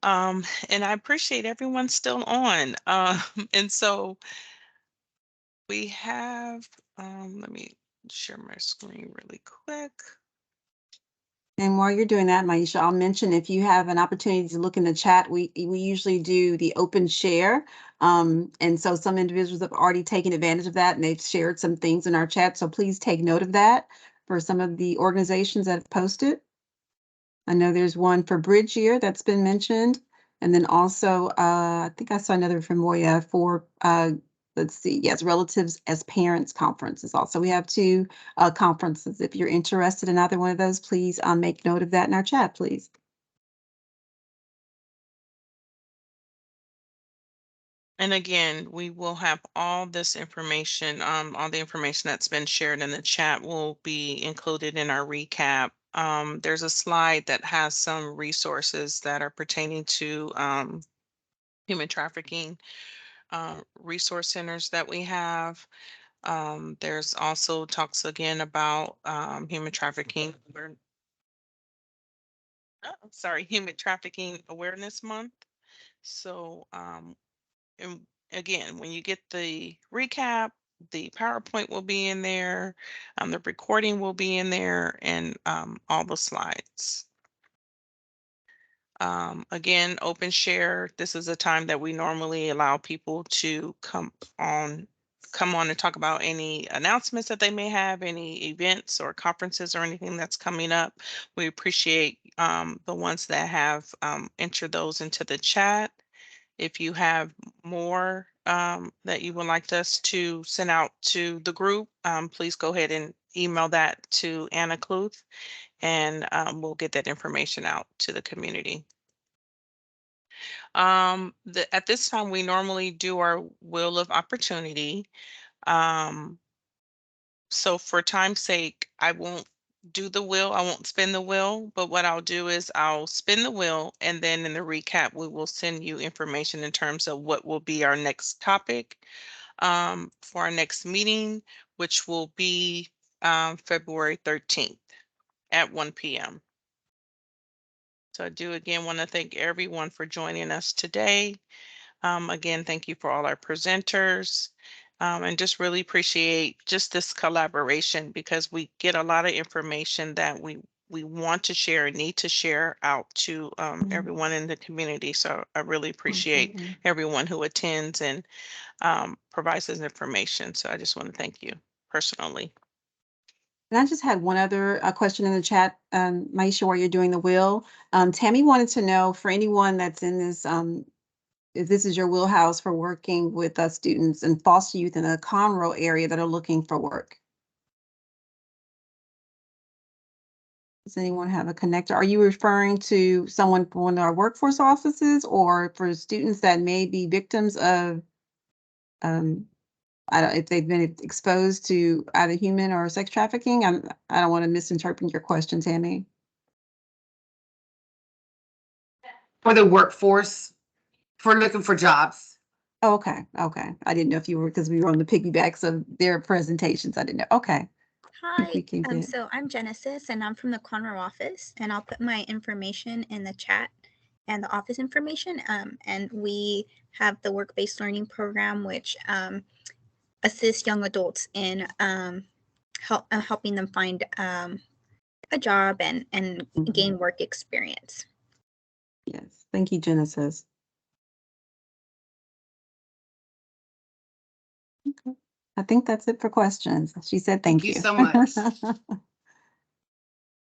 And I appreciate everyone still on. And so we have, let me share my screen really quick. And while you're doing that, Maisha, I'll mention if you have an opportunity to look in the chat, we usually do the open share. And so some individuals have already taken advantage of that, and they've shared some things in our chat. So please take note of that for some of the organizations that have posted. I know there's one for Bridge Year that's been mentioned. And then also, I think I saw another from Moya for, let's see, yes, Relatives as Parents conferences also. We have 2 conferences. If you're interested in either one of those, please make note of that in our chat, please. And again, we will have all this information, all the information that's been shared in the chat will be included in our recap. There's a slide that has some resources that are pertaining to human trafficking resource centers that we have. There's also talks again about human trafficking. Human Trafficking Awareness Month. So, and again, when you get the recap, the PowerPoint will be in there, the recording will be in there, and all the slides. Again, open share. This is a time that we normally allow people to come on and talk about any announcements that they may have, any events or conferences or anything that's coming up. We appreciate the ones that have entered those into the chat. If you have more that you would like us to send out to the group, please go ahead and email that to Anna Kluth, and we'll get that information out to the community. At this time, we normally do our Wheel of Opportunity. So for time's sake, I won't do the wheel. I won't spin the wheel, but what I'll do is I'll spin the wheel, and then in the recap, we will send you information in terms of what will be our next topic for our next meeting, which will be February 13th at 1 p.m. So I do again want to thank everyone for joining us today. Again, thank you for all our presenters. And just really appreciate just this collaboration, because we get a lot of information that we want to share and need to share out to everyone in the community. So I really appreciate everyone who attends and provides this information. So I just want to thank you personally. And I just had one other question in the chat, Maisha, while you're doing the wheel. Tammy wanted to know, for anyone that's in this, if this is your wheelhouse for working with students and foster youth in the Conroe area that are looking for work. Does anyone have a connector? Are you referring to someone from one of our workforce offices, or for students that may be victims of, I don't, if they've been exposed to either human or sex trafficking? I don't want to misinterpret your question, Tammy. For the workforce, for looking for jobs. Oh, okay. I didn't know if you were, because we were on the piggybacks of their presentations. I didn't know. Okay. Hi, so I'm Genesis, and I'm from the Conroe office, and I'll put my information in the chat and the office information. And we have the work-based learning program, which assists young adults in helping them find a job and gain work experience. Yes, thank you, Genesis. Okay. I think that's it for questions. She said thank you. So much.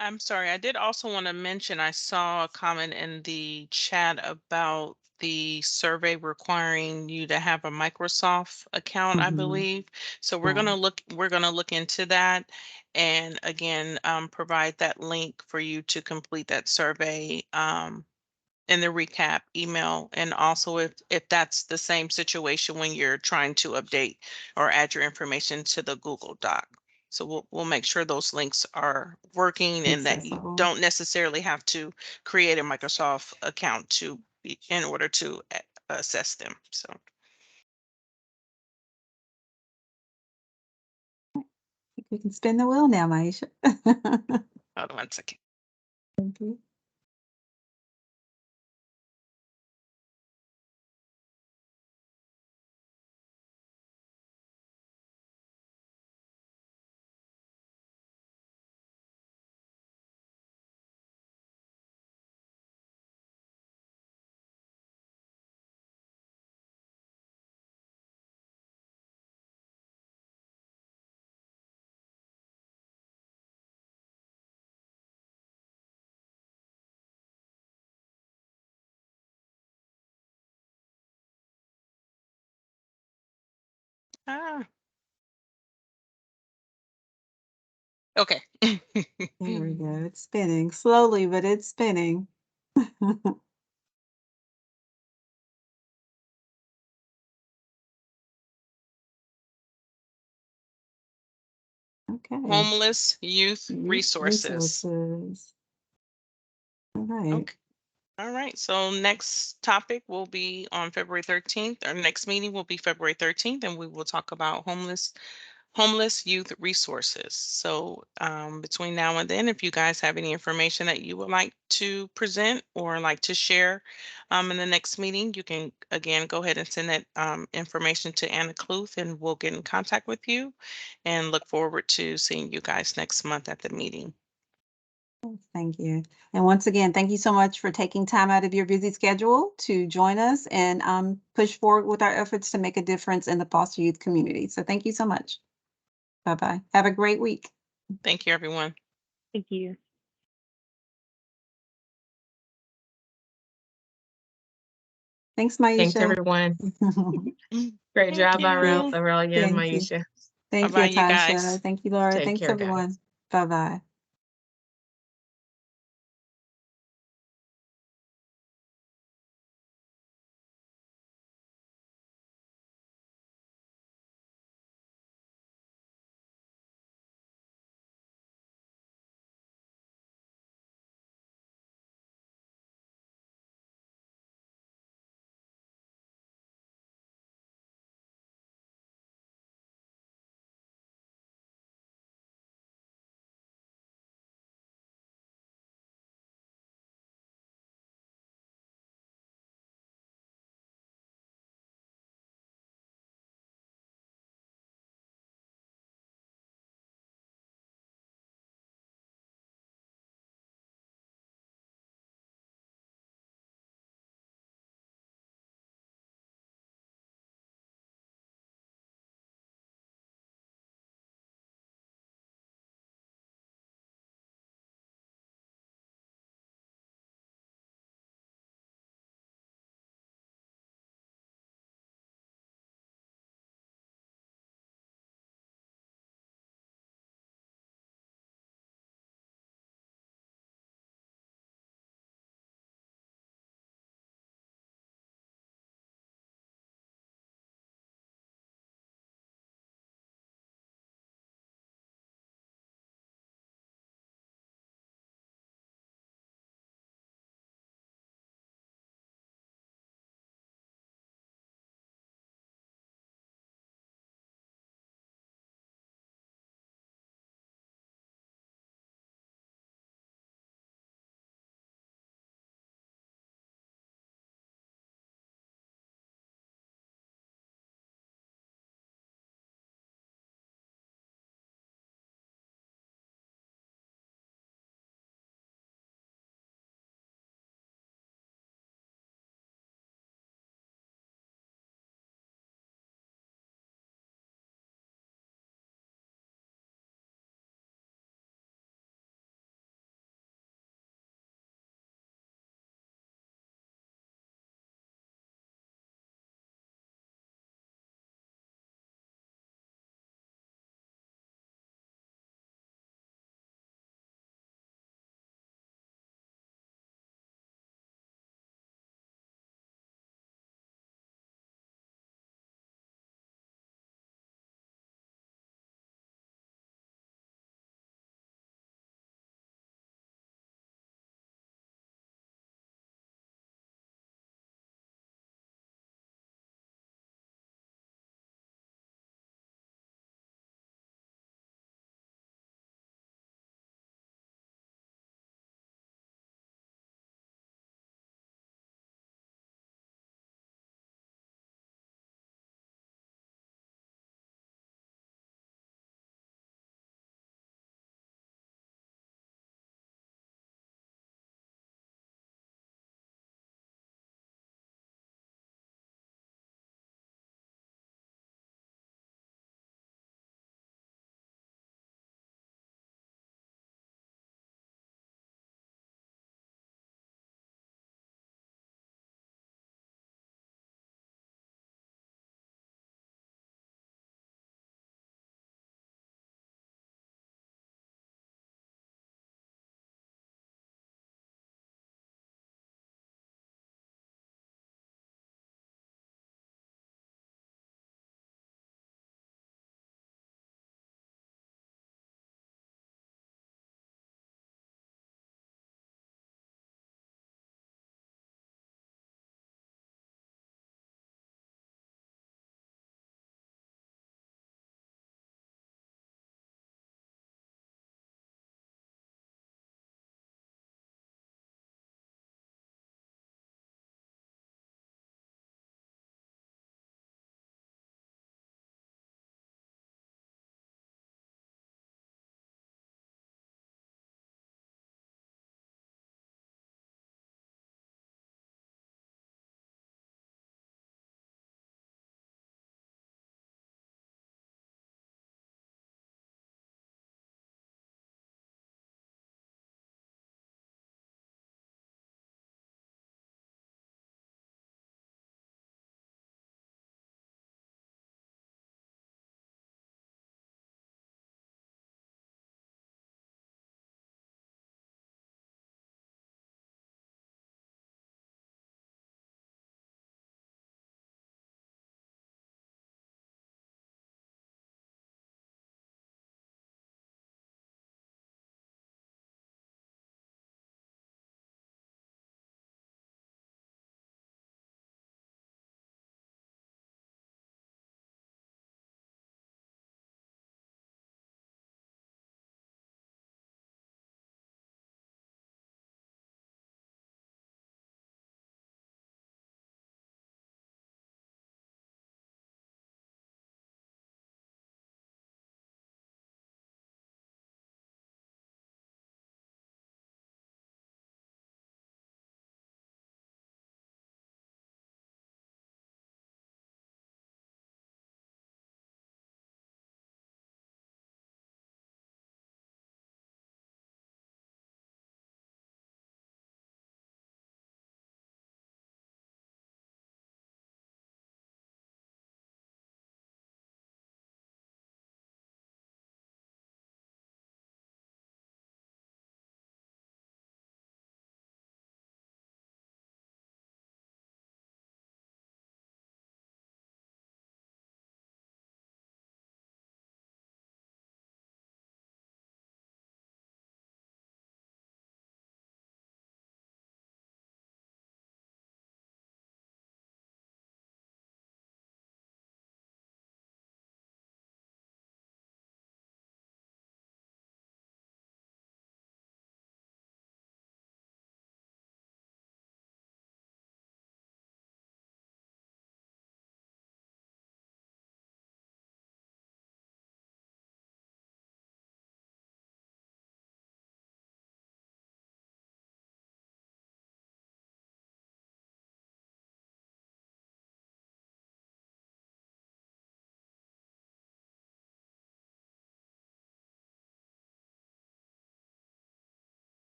I'm sorry, I did also want to mention, I saw a comment in the chat about the survey requiring you to have a Microsoft account, I believe. So we're gonna look into that, and again, provide that link for you to complete that survey in the recap email. And also if that's the same situation when you're trying to update or add your information to the Google Doc. So we'll make sure those links are working and that you don't necessarily have to create a Microsoft account in order to assess them. So. We can spin the wheel now, Maisha. Hold on one second. Thank you. Okay. There we go. It's spinning slowly, but it's spinning. Okay. Homeless Youth Resources. All right. Okay. All right. So next topic will be on February 13th. Our next meeting will be February 13th, and we will talk about homeless youth resources. So between now and then, if you guys have any information that you would like to present or like to share in the next meeting, you can again go ahead and send that information to Anna Kluth, and we'll get in contact with you, and look forward to seeing you guys next month at the meeting. Thank you. And once again, thank you so much for taking time out of your busy schedule to join us and push forward with our efforts to make a difference in the foster youth community. So thank you so much. Bye-bye. Have a great week. Thank you, everyone. Thank you. Thanks, Thanks, Maisha. everyone. Great Thank job, you. Aurelia and Thank you. Maisha. Thank you, Bye-bye, you Tasha. guys. Thank you, Laura. Take Thanks, care, guys. everyone. Bye-bye.